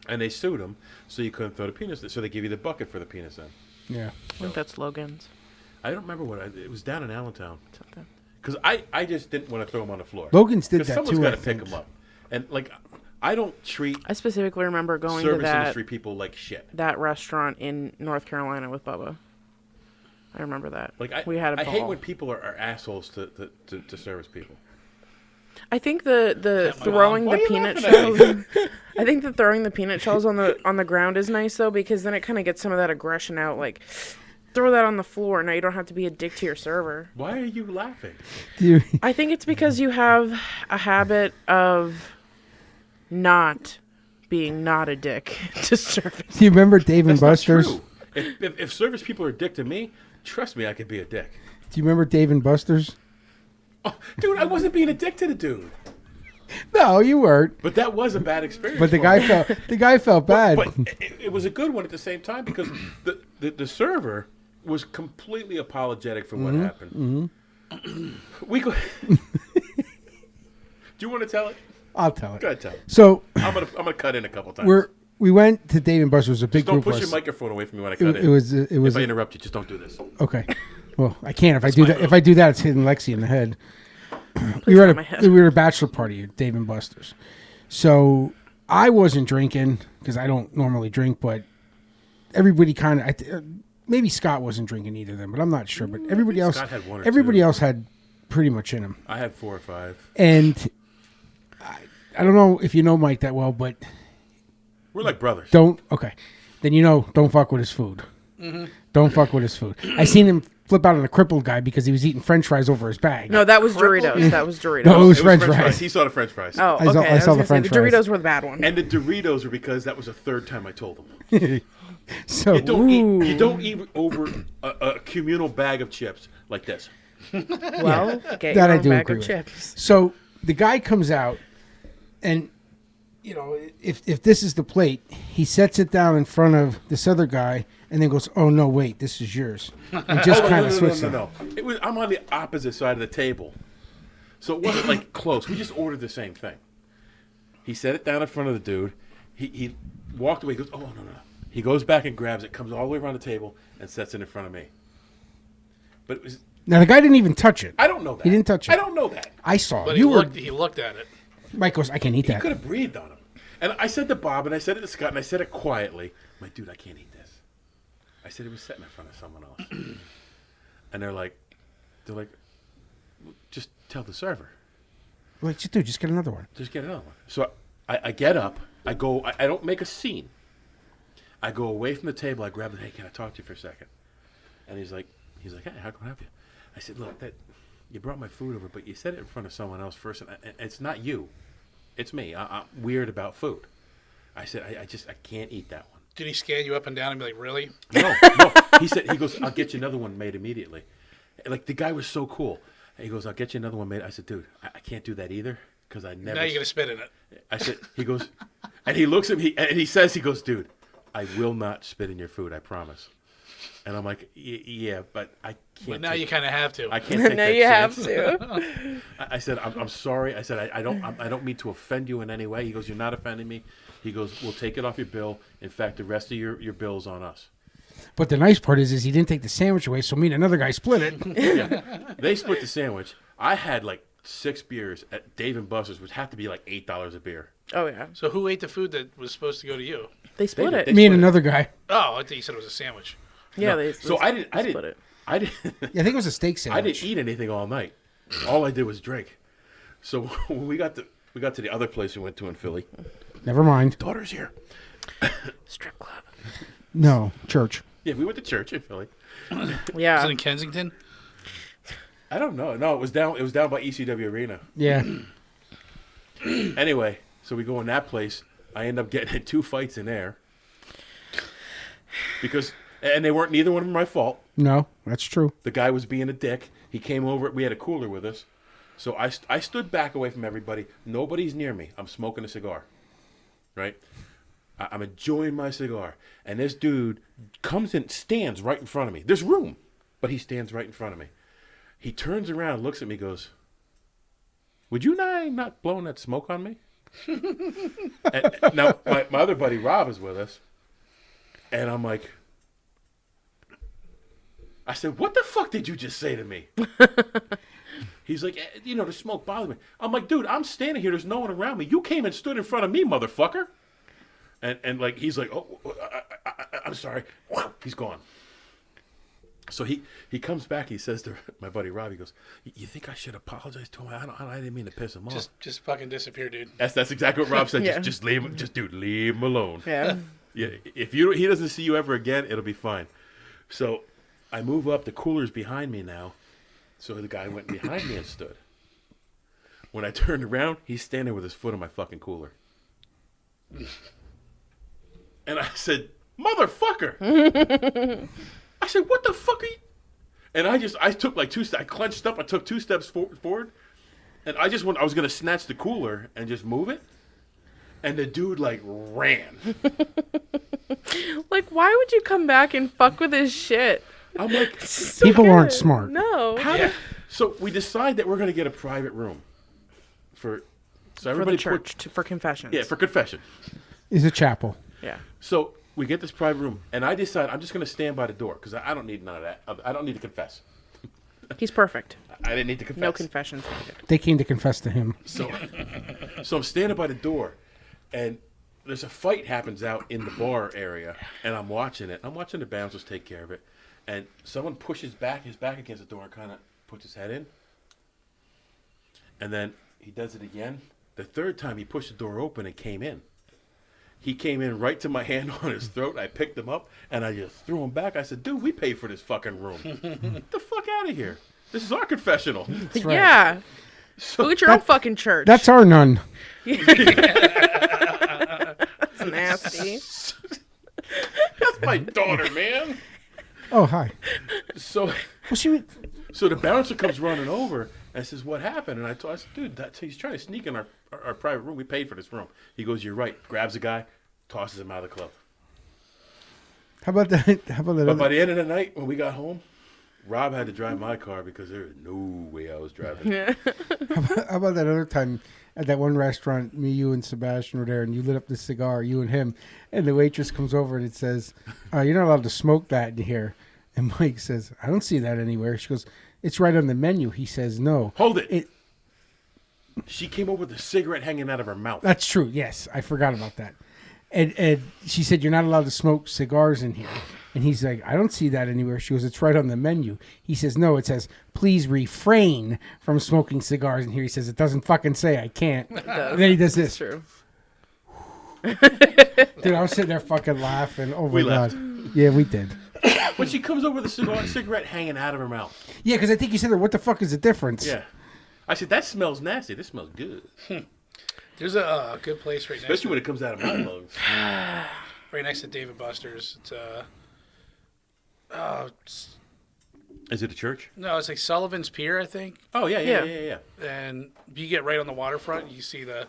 and they sued them, so you couldn't throw the peanuts. So they give you the bucket for the peanuts in. Yeah. I think that's Logan's. I don't remember it was down in Allentown Something. because I just didn't want to throw them on the floor. Logan's did 'Cause that someone's too, got I to pick think. them up, and like I don't treat I specifically remember going to service that industry people like shit. restaurant in North Carolina with Bubba. I remember that. Like we had a I hate ball. when people are assholes to service people. I think the my throwing mom. the Why are you peanut laughing shells. I think the throwing the peanut shells on the ground is nice though, because then it kind of gets some of that aggression out. Like, throw that on the floor. Now you don't have to be a dick to your server. Why are you laughing? Do I think it's because you have a habit of not being not a dick to service. you remember Dave and That's not Buster's? true. If service people are a dick to me, trust me, I could be a dick. Do you remember Dave and Buster's? Oh, dude, I wasn't being a dick to the dude, No, you weren't. but that was a bad experience. But the for guy me. felt bad. But it was a good one at the same time because the server was completely apologetic for what happened. We go. Do you want to tell it? I'll tell it. Go ahead, tell it. So I'm gonna cut in a couple times. we went to Dave and Buster's. A big Just don't group push of your us. microphone away from me when I cut It in. was If I interrupt you, just don't do this. okay. Well, I can't if I do that. If I do that, it's hitting Lexi in the head. We Please were not at my head. we were at a bachelor party at Dave and Buster's. So I wasn't drinking because I don't normally drink, but everybody kind of maybe Scott wasn't drinking either then, but I'm not sure. But everybody else, Scott had one or everybody two. else had pretty much in him. I had 4 or 5. And I don't know if you know Mike that well, but We're like brothers. don't fuck with his food. Mm-hmm. Don't fuck with his food. I seen him flip out on a crippled guy because he was eating French fries over his bag. No, that was Doritos. That was Doritos. No, it was It was French fries. He saw the French fries. Oh, I saw- okay. I saw the was gonna say, French the fries. Doritos were the bad one. And the Doritos were because that was the 3rd time I told him. So You don't eat over a communal bag of chips like this. Well, get That your I own do bag agree of with. chips. So the guy comes out, and if this is the plate, he sets it down in front of this other guy, and then goes, "Oh no, wait, this is yours," and just kind of switches. No. I'm on the opposite side of the table, so it wasn't like close. We just ordered the same thing. He set it down in front of the dude. He walked away. He goes, "Oh no." He goes back and grabs it, comes all the way around the table, and sets it in front of me. But it was. Now the guy didn't even touch it. I don't know that. He didn't touch it. I don't know that. I saw. But You were. he looked at it. Mike goes, "I can't eat He that." could have breathed on him. And I said to Bob, and I said it to Scott, and I said it quietly. I'm like, dude, I can't eat this. I said it was sitting in front of someone else. And they're like, just tell the server. Like, just get another one. Just get another one. So I get up. I go. I don't make a scene. I go away from the table. I grab the. Hey, can I talk to you for a second? And he's like, hey, how can I help you? I said, look, you brought my food over, but you said it in front of someone else first, and it's not you. It's me. I'm weird about food. I said, I can't eat that one. Did he scan you up and down and be like, really? No. He goes, I'll get you another one made immediately. Like, the guy was so cool. He goes, I'll get you another one made. I said, dude, I can't do that either because I never. Now you're going to spit in it. I said, he goes, and he looks at me and he says, dude, I will not spit in your food, I promise. And I'm like, yeah, but I can't. But now you kind of have to. I can't take Now that you have chance. to. I said, I'm sorry. I said, I don't mean to offend you in any way. He goes, you're not offending me. He goes, we'll take it off your bill. In fact, the rest of your bill's on us. But the nice part is he didn't take the sandwich away, so me and another guy split it. Yeah. They split the sandwich. I had like 6 beers at Dave & Buster's, which had to be like $8 a beer. Oh yeah, So who ate the food that was supposed to go to you? they split did. it. They Me and split it. another guy. Oh, I think you said it was a sandwich. Yeah, No. they. So I didn't. split it. I didn't. Yeah, I think it was a steak I sandwich. didn't eat anything all night. All I did was drink. So when we got to the other place we went to in Philly. Never mind. Daughter's here. Strip club. No, church. Yeah, we went to church in Philly. Was Yeah. it in Kensington? I don't know. No, it was down by ECW Arena. Yeah. Anyway, so we go in that place. I end up getting in 2 fights in there. And neither one of them my fault. No, that's true. The guy was being a dick. He came over. We had a cooler with us. So I stood back away from everybody. Nobody's near me. I'm smoking a cigar. Right? I'm enjoying my cigar. And this dude comes in, stands right in front of me. There's room, but he stands right in front of me. He turns around, looks at me, goes, would you not blowing that smoke on me? And now, my other buddy, Rob, is with us. And I'm like, I said, what the fuck did you just say to me? He's like, the smoke bothered me. I'm like, dude, I'm standing here. There's no one around me. You came and stood in front of me, motherfucker. And like, he's like, oh, I'm sorry. He's gone. So he comes back. He says to my buddy Rob, he goes, you think I should apologize to him? I didn't mean to piss him off. Just fucking disappear, dude. That's exactly what Rob said. Yeah. Just leave him. Dude, leave him alone. Yeah. Yeah. If he doesn't see you ever again, it'll be fine. So I move up. The cooler's behind me now. So the guy went behind me and stood. When I turned around, he's standing with his foot on my fucking cooler. And I said, motherfucker. I said, what the fuck are you? And I took like 2 steps. I clenched up. I took 2 steps forward. And I was going to snatch the cooler and just move it. And the dude like ran. Like, why would you come back and fuck with his shit? I'm like, So People aren't good. smart. No. so we decide that we're going to get a private room so For everybody the church, for confessions. for confession. Is a chapel. Yeah. So we get this private room, and I decide I'm just going to stand by the door because I don't need none of that. I don't need to confess. He's perfect. I didn't need to confess. No confessions needed. They came to confess to him. So I'm standing by the door, and there's a fight happens out in the bar area, and I'm watching it. I'm watching the bouncers take care of it, and someone pushes his back against the door and kind of puts his head in. And then he does it again. The third time he pushed the door open and came in. He came in right to my hand on his throat. I picked him up and I just threw him back. I said, dude, we paid for this fucking room. Get the fuck out of here. This is our confessional. That's right. Yeah. So, Go get your own fucking church. That's our nun. That's nasty. that's my daughter, man. Oh, hi. So Well, she would. so the bouncer comes running over and says, what happened? And I said, dude, he's trying to sneak in our private room. We paid for this room. He goes, you're right. Grabs the guy, tosses him out of the club. How about that? How about that? But by the end of the night, when we got home, Rob had to drive my car because there was no way I was driving. Yeah. How about that other time at that one restaurant? Me, you, and Sebastian were there, and you lit up the cigar, you and him, and the waitress comes over and it says, "You're not allowed to smoke that in here." And Mike says, "I don't see that anywhere." She goes, "It's right on the menu." He says, "No." Hold it. She came over with a cigarette hanging out of her mouth. That's true. Yes, I forgot about that. And she said, "You're not allowed to smoke cigars in here." And he's like, "I don't see that anywhere." She goes, "It's right on the menu." He says, "No, it says, please refrain from smoking cigars in here." He says, "It doesn't fucking say I can't." And then he does this. True. Dude, I was sitting there fucking laughing. Oh, my We God. laughed. Yeah, we did. When she comes over with a cigarette hanging out of her mouth. Yeah, because I think you said, "What the fuck is the difference?" Yeah. I said, that smells nasty. This smells good. There's a good place right next Especially to when it comes out of my lungs. right next to David Buster's. It's Is it a church? no, it's like Sullivan's Pier, I think. Oh, yeah. And you get right on the waterfront. You see the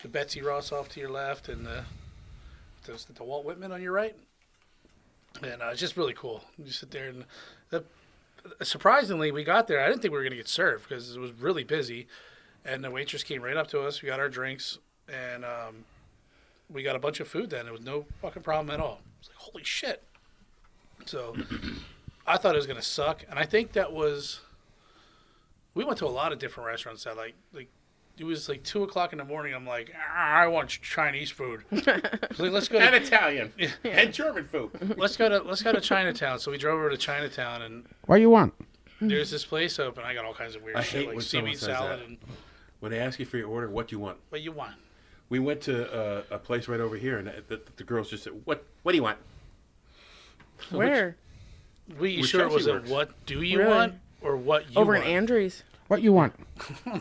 Betsy Ross off to your left, and the Walt Whitman on your right. And it's just really cool. You sit there, and surprisingly, we got there. I didn't think we were going to get served because it was really busy. And the waitress came right up to us. We got our drinks, and we got a bunch of food then. It was no fucking problem at all. It was like, holy shit. So I thought it was going to suck. And I think that was... We went to a lot of different restaurants that, like it was like 2 o'clock in the morning. I'm like, I want Chinese food. So let's go And to Italian. And German food. let's go to Chinatown. So we drove over to Chinatown, and What you want? there's this place open. I got all kinds of weird I shit hate like when someone seaweed says salad that. and When they ask you for your order, what do you want? what you want. We went to a place right over here, and the girls just said, what do you want? Where? Were you Where sure it was Chelsea a works. what do you Really? want or what you Over want? in Andrews. What you want?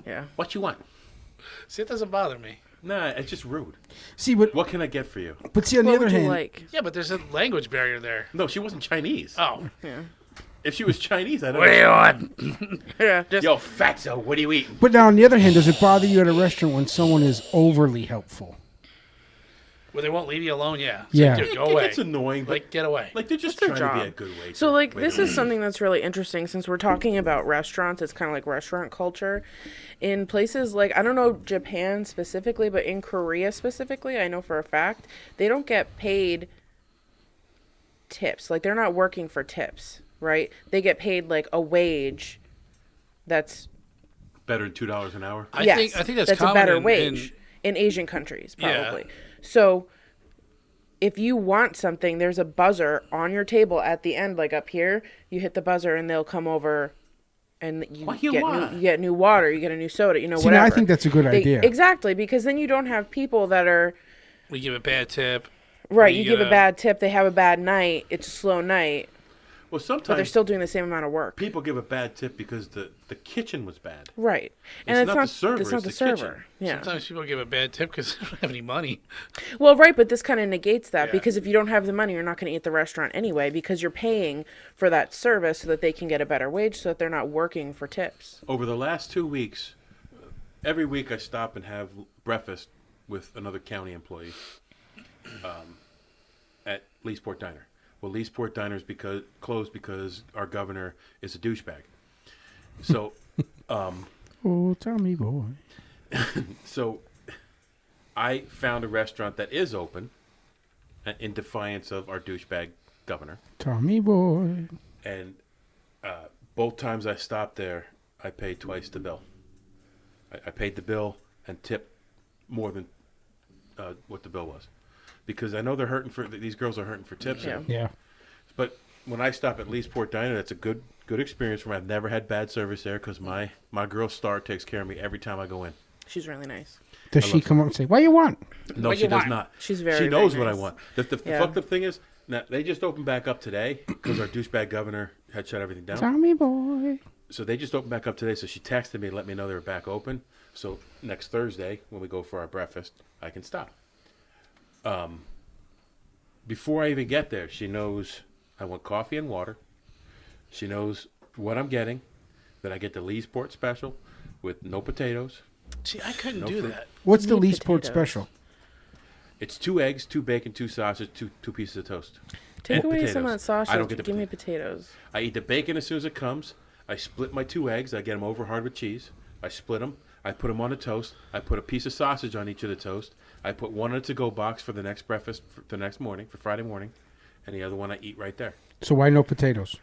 Yeah. What you want? See, it doesn't bother me. Nah, it's just rude. See, but What can I get for you? see on the What other would you hand, like? Yeah, but there's a language barrier there. No, she wasn't Chinese. Oh, Yeah. If she was Chinese, I'd what do you want? Yeah. Just Yo, fatso, what are you eating? but now on the other hand, does it bother you at a restaurant when someone is overly helpful? Well, they won't leave you alone. Yeah. It's Yeah. Like, dude, go away. It's annoying, but Like, get away. like they're just That's their trying to be a job. good waiter. So, like, Wait this a is something that's really interesting since we're talking about restaurants. It's kind of like restaurant culture. In places like, I don't know Japan specifically, but in Korea specifically, I know for a fact, they don't get paid tips. Like, they're not working for tips, right? They get paid, like, a wage that's, better than $2 an hour. I yes, think that's a common better in- wage in Asian countries, Yeah. probably. So, if you want something, there's a buzzer on your table at the end, like up here. You hit the buzzer, and they'll come over, and What you want? you get new water, you get a new soda, you know, See, now whatever. I think that's a good idea. Exactly, because then you don't have people that are We give a bad tip. right. You You give get a a- bad tip, they have a bad night. It's a slow night, Well, but they're sometimes still doing the same amount of work. people give a bad tip because the kitchen was bad. Right, and It's it's not not the server, It's not it's the the server. kitchen. Yeah. Sometimes people give a bad tip because they don't have any money. Well, right, but this kind of negates that Yeah. because if you don't have the money, you're not going to eat the restaurant anyway because you're paying for that service so that they can get a better wage so that they're not working for tips. Over the last 2 weeks, every week I stop and have breakfast with another county employee at Leesport Diner. Well, Leesport Diner's closed because our governor is a douchebag. So, Oh, tell me, boy. so I found a restaurant that is open in defiance of our douchebag governor. Tommy boy. And both times I stopped there, I paid twice the bill. I paid the bill and tipped more than what the bill was, because I know they're hurting for these girls are hurting for tips. Yeah. Yeah. But when I stop at Leesport Diner, that's a good experience for me. I've never had bad service there because my girl Star takes care of me every time I go in. She's really nice. Does she come up and say, "What you want?" No, What she you does want? not. She's very, She knows very what I nice. want. The Yeah. fucked up thing is, now, they just opened back up today because our douchebag governor had shut everything down. Tommy boy. So they just opened back up today. So she texted me and let me know they were back open. So next Thursday, when we go for our breakfast, I can stop. Before I even get there, she knows I want coffee and water. She knows what I'm getting, that I get the Leesport special with no potatoes. See, I couldn't No do fruit. that. What's the Need least port potatoes. special? It's 2 eggs, 2 bacon, 2 sausage, two pieces of toast. Take And away some of potatoes. that sausage. I don't get the Give me potatoes. I eat the bacon as soon as it comes. I split my 2 eggs. I get them over hard with cheese. I split them. I put them on a toast. I put a piece of sausage on each of the toast. I put one in a to-go box for the next breakfast for the next morning, for Friday morning. And the other one I eat right there. So why no potatoes?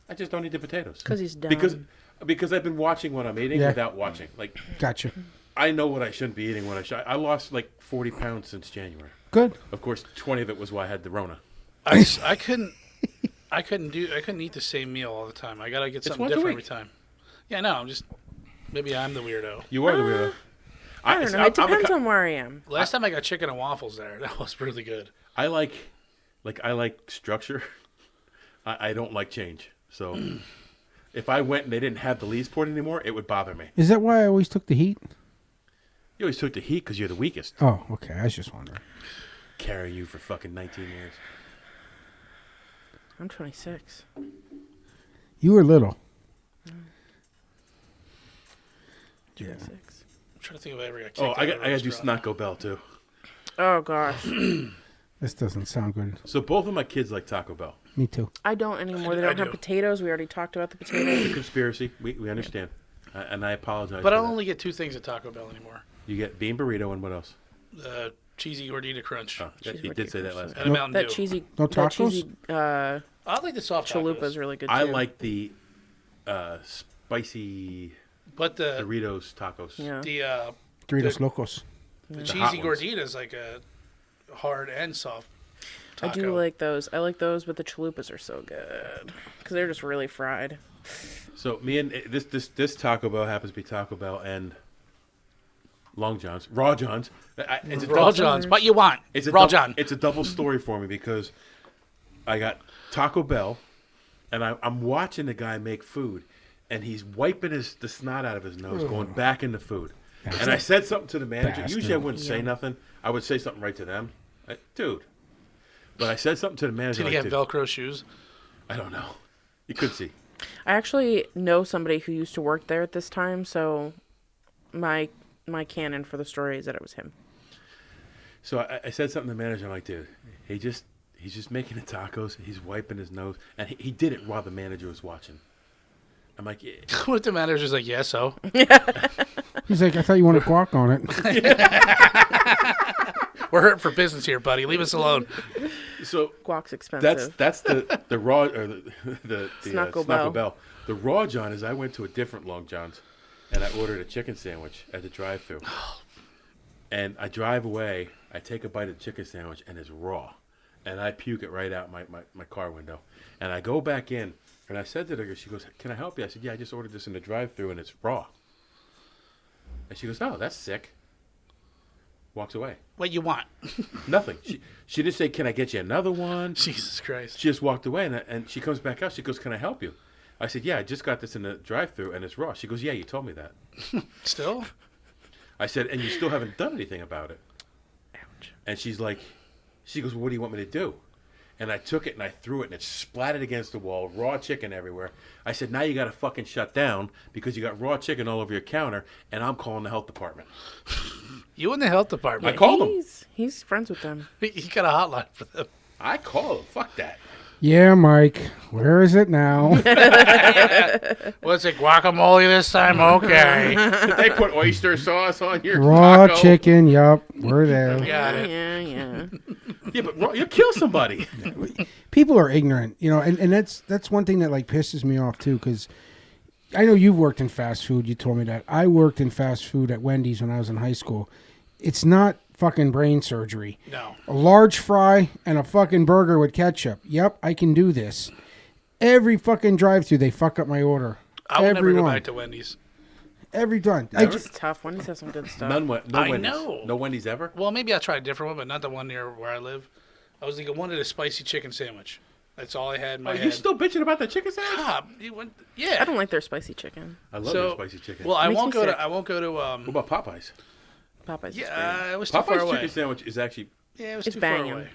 I just don't eat the potatoes. Because he's dumb. Because I've been watching what I'm eating Yeah. without watching. Like, Gotcha. I know what I shouldn't be eating when I should. I lost like 40 pounds since January. Good. Of course, 20 of it was why I had the Rona. I couldn't eat the same meal all the time. I gotta get something once a different week. every time. Yeah, no, maybe I'm the weirdo. You are the weirdo. I don't know. It depends on where I am. Last time I got chicken and waffles there, that was really good. I like structure. I don't like change. So if I went and they didn't have the Leesport anymore, it would bother me. Is that why I always took the heat? You always took the heat because you're the weakest. Oh, okay. I was just wondering. Carrying you for fucking 19 years. I'm 26. You were little. 26. I'm trying to think if I ever got kicked Oh, out I of got a to do restaurant. Snotco Bell too. Oh gosh. This doesn't sound good. So both of my kids like Taco Bell. Me too. I don't anymore. They I don't have do. potatoes. We already talked about the potatoes. Conspiracy. We understand. And I apologize. But for I'll that. only get 2 things at Taco Bell anymore. You get bean burrito and what else? Cheesy gordita crunch. Oh, Cheese you did say that last And time. a Mountain That Dew. cheesy, No that tacos? cheesy I like the soft chalupa tacos. is really good too. I like the spicy But the Doritos tacos. Yeah. Doritos Locos. the The hot cheesy ones. gordita is like a hard and soft I taco. do like those. I like those, but the chalupas are so good because they're just really fried. So me and this Taco Bell happens to be Taco Bell and Long John's, Raw John's. It's a Raw double- John's. What you want? It's a Raw double, John. It's a double story for me because I got Taco Bell, and I'm watching the guy make food, and he's wiping the snot out of his nose, going back in the food. And I said something to the manager. Bastard. Usually I wouldn't say nothing. I would say something right to them, dude. But I said something to the manager. Did he like, have dude, Velcro shoes? I don't know. You could see. I actually know somebody who used to work there at this time, so my canon for the story is that it was him. So I said something to the manager. I'm like, dude, he's just making the tacos. He's wiping his nose, and he did it while the manager was watching. I'm like, yeah. What if the manager's like, yeah, so? He's like, I thought you wanted guac on it. We're hurting for business here, buddy. Leave us alone. So Guac's expensive. that's the raw or the Snotco Snotco Bell. The Raw John is I went to a different Long John's, and I ordered a chicken sandwich at the drive-thru. And I drive away. I take a bite of the chicken sandwich, and it's raw, and I puke it right out my car window. And I go back in, and I said to her, she goes, "Can I help you?" I said, "Yeah, I just ordered this in the drive-thru, and it's raw." And she goes, "Oh, that's sick." Walks away. What you want? Nothing. She didn't say, "Can I get you another one?" Jesus Christ. She just walked away, and she comes back out. She goes, "Can I help you?" I said, "Yeah, I just got this in the drive-thru, and it's raw." She goes, "Yeah, you told me that." Still? I said, "And you still haven't done anything about it." Ouch. And she goes, "What do you want me to do?" And I took it and I threw it, and it splattered against the wall, raw chicken everywhere. I said, "Now you got to fucking shut down because you got raw chicken all over your counter, and I'm calling the health department." You in the health department. I called him. He's friends with them. He got a hotline for them. I called him. Fuck that. Yeah, Mike. Where is it now? Was it guacamole this time? Okay. Did they put oyster sauce on your Raw taco? chicken. Yup. We're there. Got it. Yeah. Yeah, but raw, you kill somebody. People are ignorant, and that's one thing that like pisses me off too, because I know you've worked in fast food. You told me that. I worked in fast food at Wendy's when I was in high school. It's not fucking brain surgery. No. A large fry and a fucking burger with ketchup. Yep, I can do this. Every fucking drive-through, they fuck up my order. I would never go Everyone. back to Wendy's. Every time. It's tough. Wendy's has some good stuff. No I Wendy's. know. No Wendy's ever? Well, maybe I'll try a different one, but not the one near where I live. I was thinking, I wanted a spicy chicken sandwich. That's all I had in my Are head. you still bitching about the chicken sandwich? Yeah. I don't like their spicy chicken. I love their spicy chicken. Well, I Makes won't me go sick. to. I won't go to. What about Popeyes? Popeyes. is great. Yeah, it was too far Popeyes away. chicken sandwich is actually... Yeah, it was It's too banging. far away.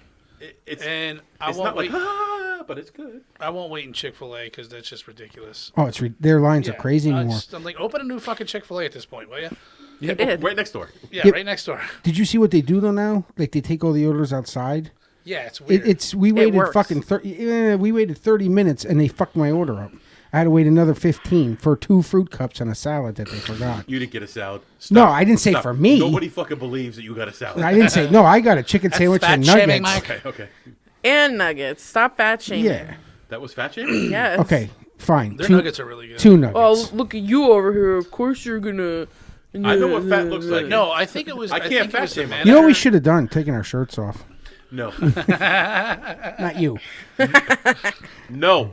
It's And I it's won't not like, wait. but it's good. I won't wait in Chick-fil-A because that's just ridiculous. Oh, their lines are Yeah, crazy anymore. I'm like, open a new fucking Chick-fil-A at this point, will you? Yeah, did. right next door. Yeah, Yep. right next door. Did you see what they do though now? Like they take all the orders outside. Yeah, it's weird. We waited works. fucking 30 minutes and they fucked my order up. I had to wait another 15 for 2 fruit cups and a salad that they forgot. You didn't get a salad. No, Stop. I didn't say Stop. for me. Nobody fucking believes that you got a salad. I didn't say no. I got a chicken sandwich fat and shaming, nuggets. Mike. Okay. And nuggets. Stop fat shaming. Yeah. That was fat shaming? Yes. Okay. Fine. Their 2 nuggets are really good. 2 nuggets. Oh, look at you over here. Of course you're gonna. I know what fat looks like. No, I think it was. I I can't think it fat was the shame them. you know what we manager. should have done? Taking our shirts off. No. Not you. No.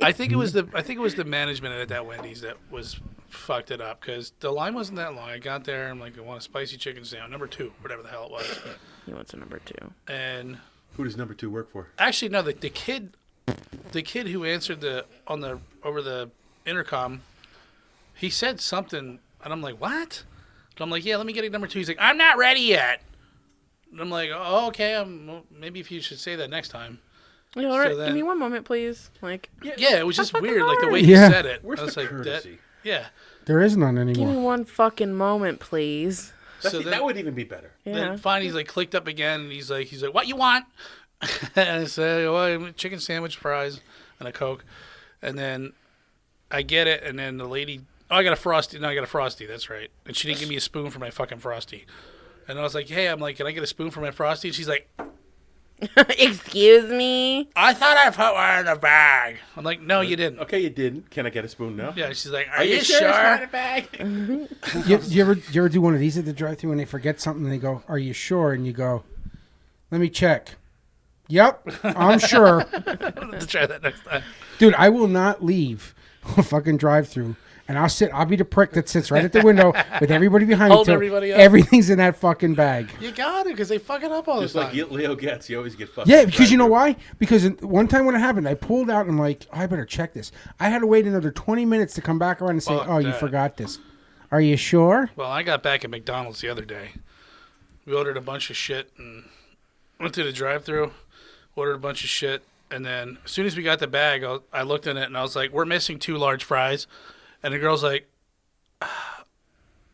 I think it was the management at that Wendy's that was fucked it up because the line wasn't that long. I got there. I'm like, I want a spicy chicken sandwich, number 2, whatever the hell it was. He wants a number 2. And Who does number 2 work for? actually, no, the kid who answered over the intercom, he said something, and I'm like, what? And I'm like, yeah, let me get it number 2. He's like, I'm not ready yet. And I'm like, oh, okay. Well, maybe if you should say that next time. Yeah, all right. then- Give me 1 moment, please. Like, Yeah, it was just fucking weird, like the way hard. he Yeah. said it. Where's I was the like, courtesy? yeah. There is none give me anymore. 1 fucking moment, please. So then, That would even be better. Yeah. then finally he's like clicked up again, and he's like, what you want? And I said, well, chicken sandwich, fries, and a Coke. And then I get it, and then the lady, I got a Frosty. No, I got a Frosty. That's right. And she didn't give me a spoon for my fucking Frosty. And I was like, hey, can I get a spoon for my Frosty? And she's like, Excuse me. I thought I put one in the bag. I'm like, no, you didn't. Okay, you didn't. Can I get a spoon now? Yeah, she's like, are you it's not sure? a bag? You ever do one of these at the drive-thru when they forget something and they go, "Are you sure?" and you go, "Let me check." Yep, I'm sure. Let's try that next time. Dude, I will not leave a fucking drive-thru. And I'll be the prick that sits right at the window with everybody behind Hold me. till everybody up. Everything's in that fucking bag. You got it, because they fuck it up all the Just time. like Leo gets. You always get fucked. Yeah, because you know why? Because one time when it happened, I pulled out and I'm like, I better check this. I had to wait another 20 minutes to come back around and say, Fuck oh, you that. forgot this. Are you sure? Well, I got back at McDonald's the other day. We ordered a bunch of shit and went to the drive-thru, ordered a bunch of shit, and then as soon as we got the bag, I looked in it and I was like, we're missing 2 large fries. And the girl's like,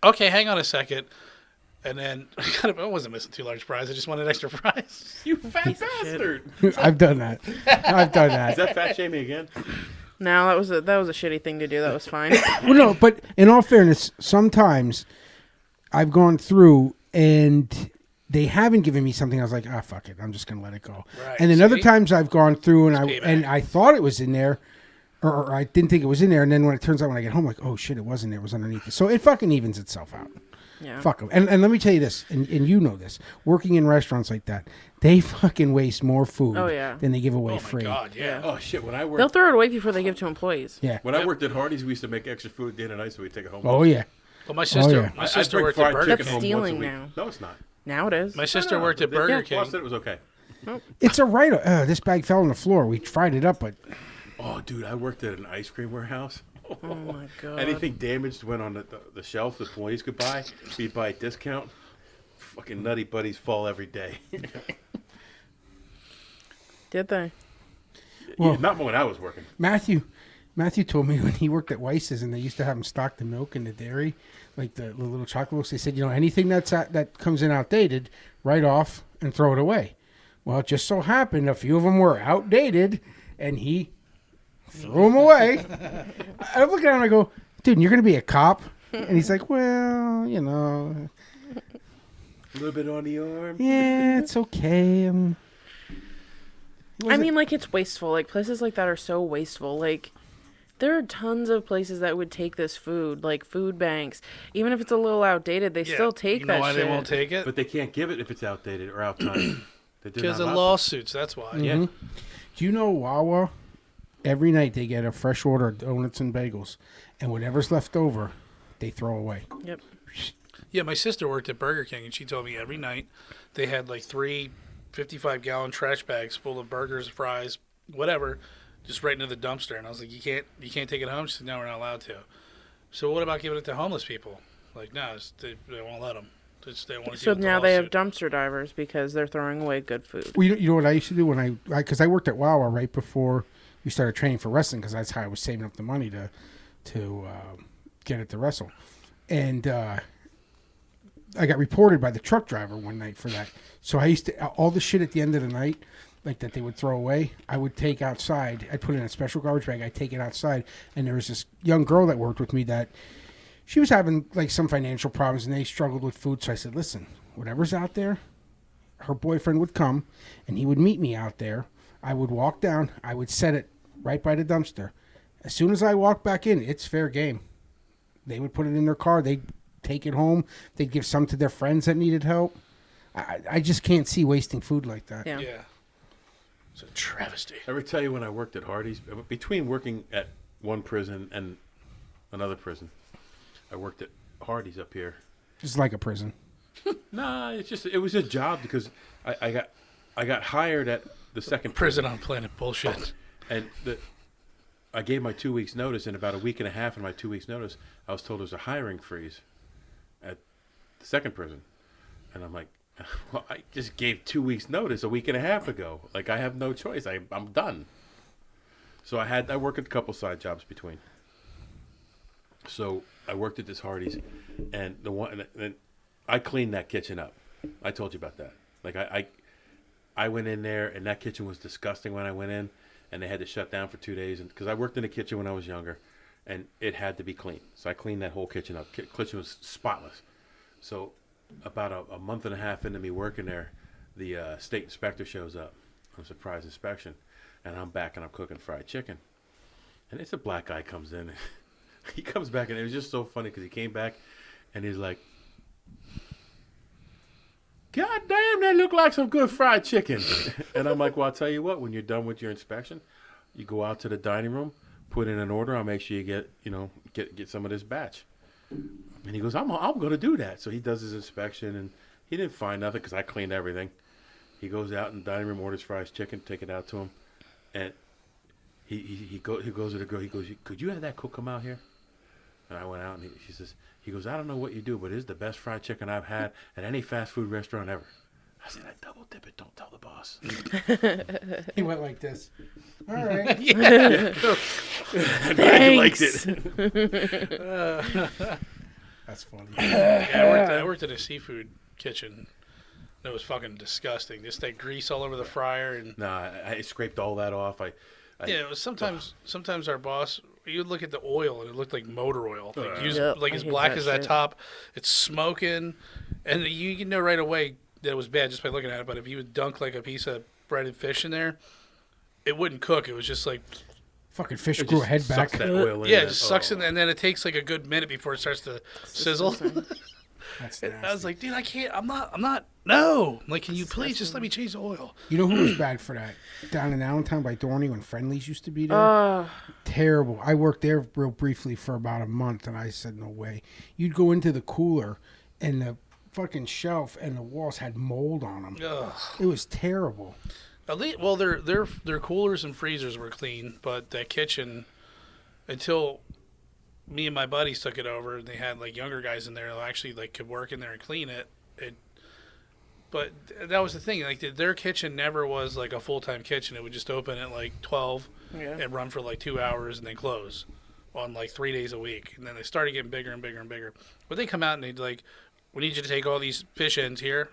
okay, hang on a second. And then I wasn't missing 2 large fries. I just wanted extra fries. You fat bastard. I've done that. I've done that. Is that fat shaming again? No, that was a shitty thing to do. That was fine. Well, no, but in all fairness, sometimes I've gone through and they haven't given me something. I was like, fuck it, I'm just gonna let it go. Right, And then other see? times I've gone through and It's and payback. I thought it was in there, or I didn't think it was in there. And then when it turns out when I get home, like, oh shit, it wasn't there. It was underneath it. So it fucking evens itself out. Yeah. Fuck them. And let me tell you this, and you know this, working in restaurants like that, they fucking waste more food Oh, yeah. than they give away Oh, free. my God, yeah. Oh shit! When I They'll worked throw it away before they give it to employees. Yeah. when I worked at Hardee's, we used to make extra food day and night, so we'd take it home. Oh yeah. Well, my sister, yeah. my sister worked at fried Burger chicken King. home Stealing once a week. now. No, it's not. Now it is. My sister No, worked at they- Burger yeah, King. Boss said it was okay. It's a write. This bag fell on the floor. We fried it up, but Oh, dude, I worked at an ice cream warehouse. Oh my god. Anything damaged went on the shelf the employees could buy. We'd buy a discount. Fucking nutty buddies fall every day. Did they? Well- Yeah, not when I was working. Matthew told me when he worked at Weiss's and they used to have him stock the milk in the dairy, like the little chocolate milks. They said, anything that comes in outdated, write off and throw it away. Well, it just so happened a few of them were outdated, and he threw them away. I look at him and I go, dude, you're going to be a cop? And he's like, well, A little bit on the arm. yeah, it's okay. I mean, like, it's wasteful. Like, places like that are so wasteful. Like, there are tons of places that would take this food, like food banks. Even if it's a little outdated, they still take you know that why shit. they won't take it? But they can't give it if it's outdated or out time. Because of lawsuits, that's why. Yeah. Do you know Wawa every night they get a fresh order of donuts and bagels, and whatever's left over, they throw away. Yep. Yeah, my sister worked at Burger King, and she told me every night they had like 3 55-gallon trash bags full of burgers, fries, whatever, just right into the dumpster. And I was like, you can't take it home? She said, no, we're not allowed to. So what about giving it to homeless people? Like, no, they won't let them. They want to So now they have dumpster divers because they're throwing away good food. Well, you know what I used to do when because I worked at Wawa right before we started training for wrestling, because that's how I was saving up the money to get it to wrestle. And I got reported by the truck driver one night for that. So I used to, all the shit at the end of the night, like that they would throw away, I would take outside. I'd put it in a special garbage bag. I'd take it outside. And there was this young girl that worked with me that she was having like some financial problems and they struggled with food. So I said, listen, whatever's out there, her boyfriend would come and he would meet me out there. I would walk down. I would set it right by the dumpster. As soon as I walked back in, it's fair game. They would put it in their car. They'd take it home. They'd give some to their friends that needed help. I just can't see wasting food like that. Yeah. Yeah. It's a travesty. I ever tell you when I worked at Hardee's? Between working at one prison and another prison, I worked at Hardee's up here. Just like a prison. Nah, it was a job because I got hired at the second Prison on planet bullshit. and I gave my 2 weeks notice, and about a week and a half in my 2 weeks notice, I was told there was a hiring freeze at the second prison, and I'm like, well, I just gave 2 weeks notice a week and a half ago. Like, I have no choice. I'm done. So I worked at a couple side jobs between. So I worked at this Hardee's, and and I cleaned that kitchen up. I told you about that. Like I went in there, and that kitchen was disgusting when I went in, and they had to shut down for 2 days. And because I worked in the kitchen when I was younger, and it had to be clean, so I cleaned that whole kitchen up. Kitchen was spotless. So about a month and a half into me working there, the state inspector shows up on surprise inspection, and I'm back and I'm cooking fried chicken, and it's a black guy comes in. He comes back, and it was just so funny because he came back, and he's like, God damn, that looked like some good fried chicken. And I'm like, well, I'll tell you what, when you're done with your inspection, you go out to the dining room, put in an order. I'll make sure you get some of this batch. And he goes, I'm going to do that. So he does his inspection, and he didn't find nothing because I cleaned everything. He goes out in the dining room, orders fried chicken, take it out to him, and he goes to the girl. He goes, could you have that cook come out here? And I went out, and he goes, I don't know what you do, but it's the best fried chicken I've had at any fast food restaurant ever. I said, I double dip it. Don't tell the boss. He went like this. All right. I'm glad you liked it. That's funny. Yeah, I worked at a seafood kitchen. That was fucking disgusting. Just that grease all over the fryer, and Nah, I scraped all that off. yeah, it was sometimes our boss. You'd look at the oil, and it looked like motor oil, like I as hate black that as that shit. top. It's smoking, and you know right away that it was bad just by looking at it. But if you would dunk like a piece of breaded fish in there, it wouldn't cook. It was just like Fucking fish It grew a just head sucks back. that oil in yeah, there. it just sucks Oh. in, and then it takes like a good minute before it starts to sizzle. That's And I was nasty. like, dude, I can't. I'm not. No. I'm like, can you please just let me change the oil? You know who was bad for that? Down in Allentown by Dorney when Friendly's used to be there. Oh, Terrible. I worked there real briefly for about a month, and I said, no way. You'd go into the cooler, and the fucking shelf and the walls had mold on them. Ugh. It was terrible. At least, well, their coolers and freezers were clean, but that kitchen, until me and my buddies took it over, and they had like younger guys in there who actually like could work in there and clean it. But that was the thing. Like their kitchen never was like a full-time kitchen. It would just open at like 12 yeah. and run for like 2 hours and then close on like 3 days a week. And then they started getting bigger and bigger and bigger. But they come out and they'd like, we need you to take all these fish ends here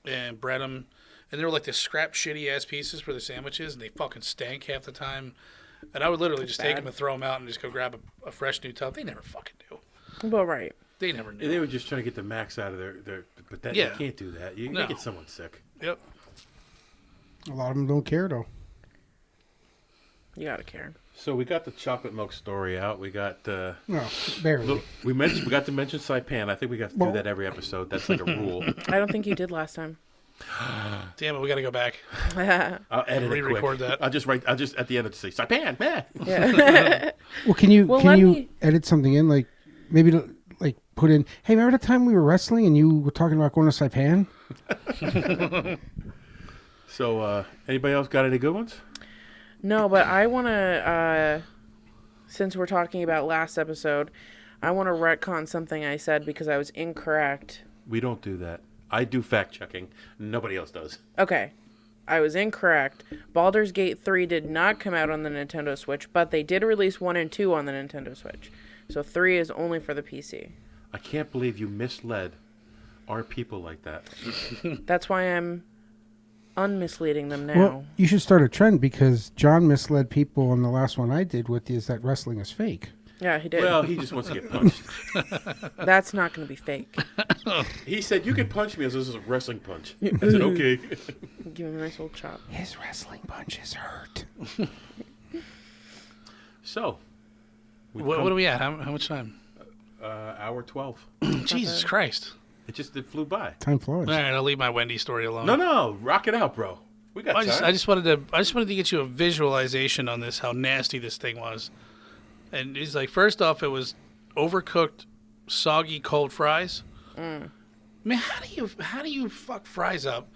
and bread them. And they were like the scrap shitty ass pieces for the sandwiches, and they fucking stank half the time. And I would literally just take them and throw them out and just go grab a fresh new tub. They never fucking knew. Well, right. They never knew. They were just trying to get the max out of their but that, Yeah. you can't do that. You No. get someone sick. Yep. A lot of them don't care, though. You gotta care. So we got the chocolate milk story out. We got No, barely. we got to mention Saipan. I think we got to do Well- that every episode. That's like a rule. I don't think you did last time. Damn it, we got to go back. I'll edit it quick. Re-record that. I'll just at the end of say Saipan, man. Yeah. Well, can you Well, let me- edit something in, like maybe like put in? Hey, remember the time we were wrestling and you were talking about going to Saipan? So, anybody else got any good ones? No, but I want to, since we're talking about last episode, I want to retcon something I said because I was incorrect. We don't do that. I do fact checking. Nobody else does. Okay. I was incorrect. Baldur's Gate 3 did not come out on the Nintendo Switch, but they did release 1 and 2 on the Nintendo Switch. So 3 is only for the PC. I can't believe you misled our people like that. That's why I'm unmisleading them now. Well, you should start a trend because John misled people on the last one I did with is that wrestling is fake. Yeah, he did. Well, he just wants to get punched. That's not going to be fake. He said, you can punch me as this is a wrestling punch. I said, okay. Give him a nice old chop. His wrestling punches hurt. So. What are we at? How much time? Hour 12. Jesus Christ. It flew by. Time flies. All right, I'll leave my Wendy story alone. No, rock it out, bro. We got time. I just wanted to get you a visualization on this, how nasty this thing was. And he's like, first off, it was overcooked, soggy, cold fries. I mean, how do you fuck fries up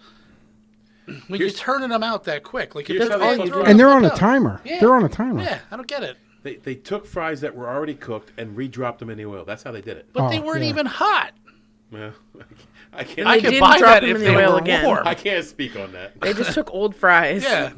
when you're turning them out that quick? Like, here's how they fuck fries. And they're on a up. timer. Yeah. They're on a timer. Yeah, I don't get it. They took fries that were already cooked and re-dropped them in the oil. That's how they did it. But they weren't yeah. even hot. Well, I can't. They I could didn't buy drop that them if in they the oil were again. warm. I can't speak on that. They just took old fries. Yeah.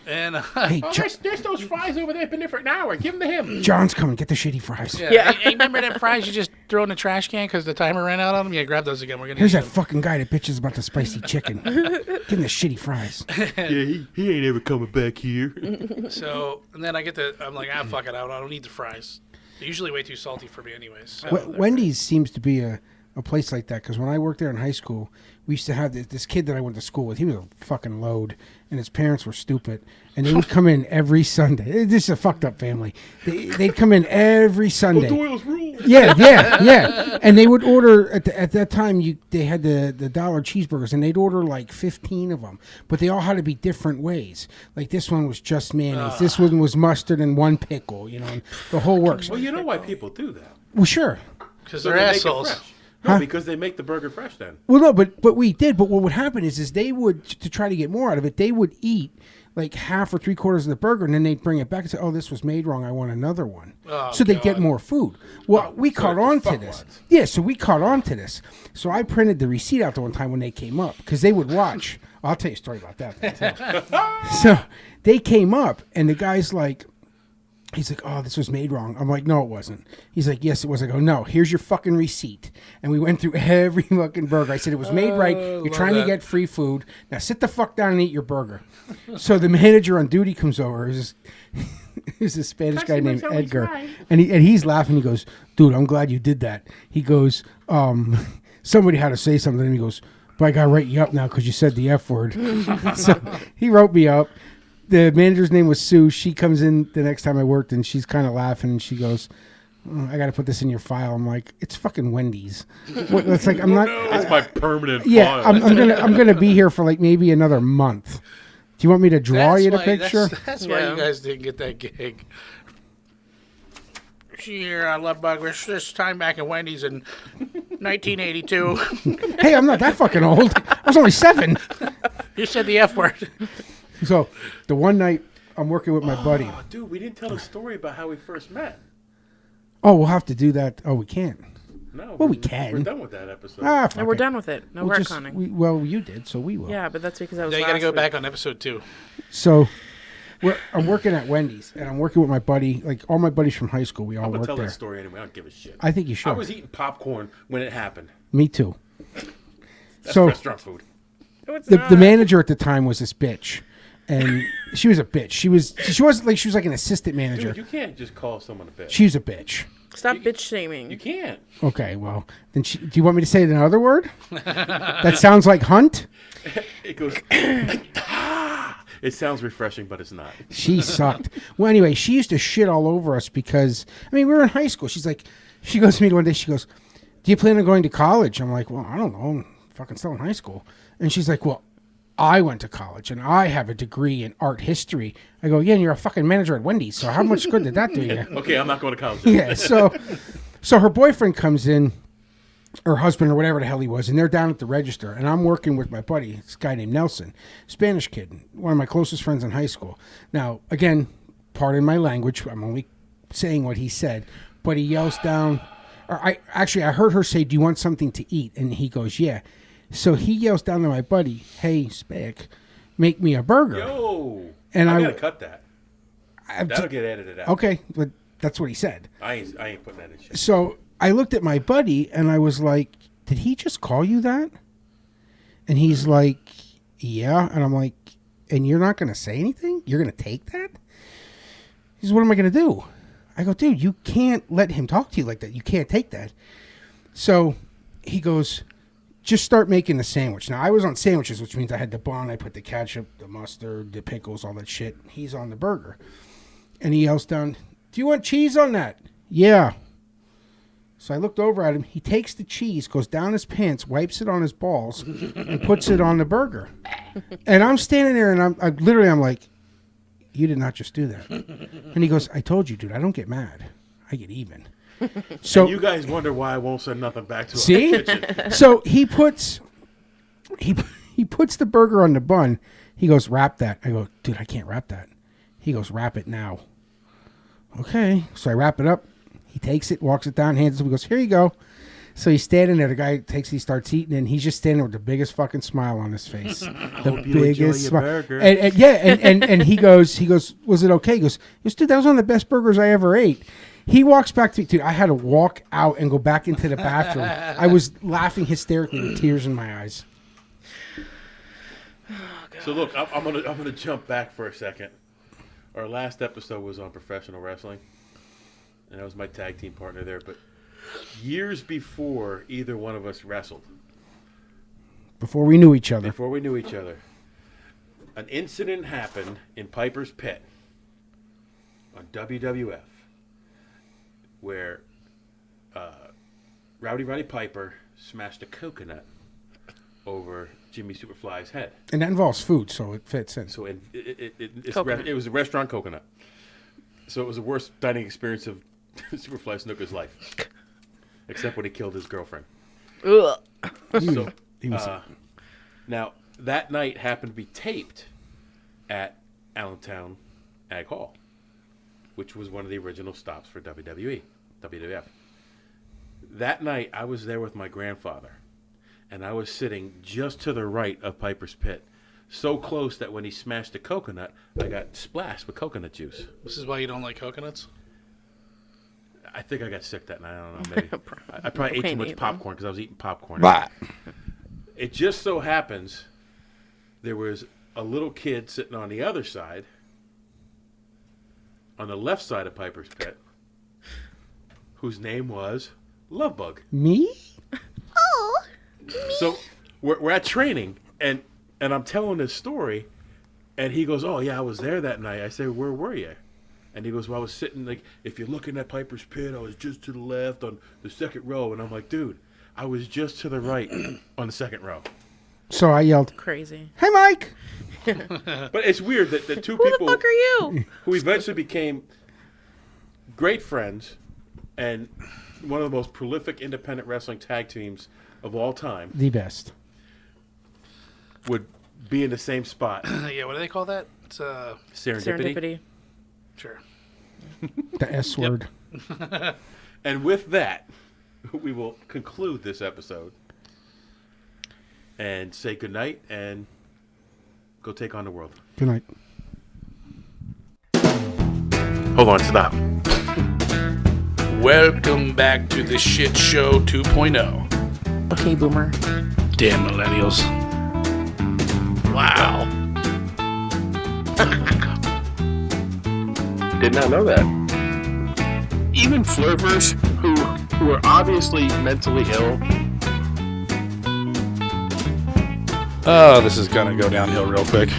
And Hey, There's those fries over there. Been there for an hour. Give them to him. John's coming. Get the shitty fries. Yeah. Hey, remember that fries you just throw in the trash can because the timer ran out on them? Yeah, grab those again. We're gonna Here's eat that fucking guy that bitches about the spicy chicken. Give him the shitty fries. Yeah, he ain't ever coming back here. them. So, and then I'm like, fuck it, I don't need the fries. They're usually way too salty for me, anyways. So. Wendy's seems to be a place like that because when I worked there in high school, we used to have this kid that I went to school with. He was a fucking load, and his parents were stupid. And they would come in every Sunday. This is a fucked up family. They'd come in every Sunday. Doyle's rule. Yeah. And they would order at that time. They had the dollar cheeseburgers, and they'd order like 15 of them. But they all had to be different ways. Like this one was just mayonnaise. This one was mustard and one pickle. You know, and the whole works. Well, you know why people do that? Well, sure. Because So they're they make it assholes. fresh. No, because they make the burger fresh then. Well, no, but we did. But what would happen is they would, to try to get more out of it, they would eat like half or 3/4 of the burger, and then they'd bring it back and say, "Oh, this was made wrong. I want another one." Oh, so they'd get God. more food. Well, we caught the on to fuck this. ones. Yeah, so we caught on to this. So I printed the receipt out the one time when they came up because they would watch. I'll tell you a story about that. Too. So they came up, and the guy's like. He's like, oh, this was made wrong. I'm like, no, it wasn't. He's like, yes, it was. I go, no, here's your fucking receipt. And we went through every fucking burger. I said, it was made right. You're trying to get free food. Now sit the fuck down and eat your burger. So the manager on duty comes over. There's this Spanish guy named Edgar. And he's laughing. He goes, dude, I'm glad you did that. He goes, somebody had to say something. And he goes, but I got to write you up now because you said the F word. So he wrote me up. The manager's name was Sue. She comes in the next time I worked, and she's kind of laughing, and she goes, oh, I got to put this in your file. I'm like, it's fucking Wendy's. It's like, I'm not. It's my permanent Yeah, file. I'm gonna be here for like maybe another month. Do you want me to draw you the picture? That's why you guys didn't get that gig. Here, I love burgers. This time back at Wendy's in 1982. Hey, I'm not that fucking old. I was only 7. You said the F word. So the one night I'm working with my buddy. Oh, dude, we didn't tell the story about how we first met. Oh, we'll have to do that. Oh, we can't. No, Well, we can. We're done with that episode. Ah, And fuck we're it. done with it. No We'll just- retconning. well, you did, so we will. Yeah, but that's because I was Now you last got to go week. back on episode 2. So I'm working at Wendy's, and I'm working with my buddy. Like all my buddies from high school, we all I'm gonna work tell there. that story anyway. I don't give a shit. I think you should. I was eating popcorn when it happened. Me too. That's So restaurant food. No, it's the not. manager at the time was this bitch, and she was a bitch. She was like an assistant manager. Dude, you can't just call someone a bitch. She was a bitch. Stop bitch shaming. You can't. Okay, well then, do you want me to say another word? That sounds like hunt. It goes. It sounds refreshing, but it's not. She sucked. Well, anyway, she used to shit all over us because we were in high school. She goes to me one day. She goes, "Do you plan on going to college?" I'm like, "Well, I don't know. I'm fucking still in high school." And she's like, well, I went to college and I have a degree in art history. I go, yeah, and you're a fucking manager at Wendy's. So how much good did that do you? Okay, I'm not going to college. Yeah. So her boyfriend comes in, or husband or whatever the hell he was, and they're down at the register. And I'm working with my buddy, this guy named Nelson, Spanish kid, one of my closest friends in high school. Now, again, pardon my language. I'm only saying what he said. But he yells down, or I heard her say, do you want something to eat? And he goes, yeah. So he yells down to my buddy, hey, Spick, make me a burger. Yo. And I got to cut that. That'll get edited out. Okay, but that's what he said. I ain't putting that in shit. So I looked at my buddy and I was like, did he just call you that? And he's like, yeah. And I'm like, and you're not going to say anything? You're going to take that? He says, what am I going to do? I go, dude, you can't let him talk to you like that. You can't take that. So he goes, just start making the sandwich. Now, I was on sandwiches, which means I had the bun. I put the ketchup, the mustard, the pickles, all that shit. He's on the burger. And he yells down, do you want cheese on that? Yeah. So I looked over at him. He takes the cheese, goes down his pants, wipes it on his balls, and puts it on the burger. And I'm standing there, and I'm like, you did not just do that. And he goes, I told you, dude, I don't get mad. I get even. So and you guys wonder why I won't send nothing back to see? So he puts the burger on the bun. He goes, wrap that. I go, dude, I can't wrap that. He goes, wrap it now. Okay. So I wrap it up. He takes it, walks it down, hands it to me, goes, here you go. So he's standing there. The guy takes it, he starts eating, and he's just standing there with the biggest fucking smile on his face. The biggest smile. And he goes, was it okay? He goes, dude, that was one of the best burgers I ever ate. He walks back to me. Dude, I had to walk out and go back into the bathroom. I was laughing hysterically with tears in my eyes. Oh, so look, I'm gonna jump back for a second. Our last episode was on professional wrestling, and I was my tag team partner there. But years before either one of us wrestled, before we knew each other, an incident happened in Piper's Pit on WWF. Where Rowdy Piper smashed a coconut over Jimmy Superfly's head. And that involves food, so it fits in. So it was a restaurant coconut. So it was the worst dining experience of Superfly Snooker's life. Except when he killed his girlfriend. Ugh. So, now, that night happened to be taped at Allentown Ag Hall, which was one of the original stops for WWF. That night, I was there with my grandfather, and I was sitting just to the right of Piper's Pit, so close that when he smashed the coconut, I got splashed with coconut juice. This is why you don't like coconuts? I think I got sick that night. I don't know, maybe. I probably ate too much popcorn because I was eating popcorn. It just so happens there was a little kid sitting on the other side, on the left side of Piper's Pit, whose name was Lovebug. Me? Oh, So we're at training, and I'm telling this story, and he goes, oh, yeah, I was there that night. I say, where were you? And he goes, well, I was sitting, like, if you're looking at Piper's Pit, I was just to the left on the second row. And I'm like, dude, I was just to the right on the second row. So I yelled, crazy. hey, Mike. But it's weird that the two Who people the fuck are you? who eventually became great friends and one of the most prolific independent wrestling tag teams of all time The best. would be in the same spot. Yeah, what do they call that? It's Serendipity. Sure. The S word. And with that, we will conclude this episode and say goodnight and go take on the world. Good night. Hold on, stop. Welcome back to the Shit Show 2.0. Okay, boomer. Damn millennials. Wow. Did not know that. Even flirters who are obviously mentally ill. Oh, this is gonna go downhill real quick.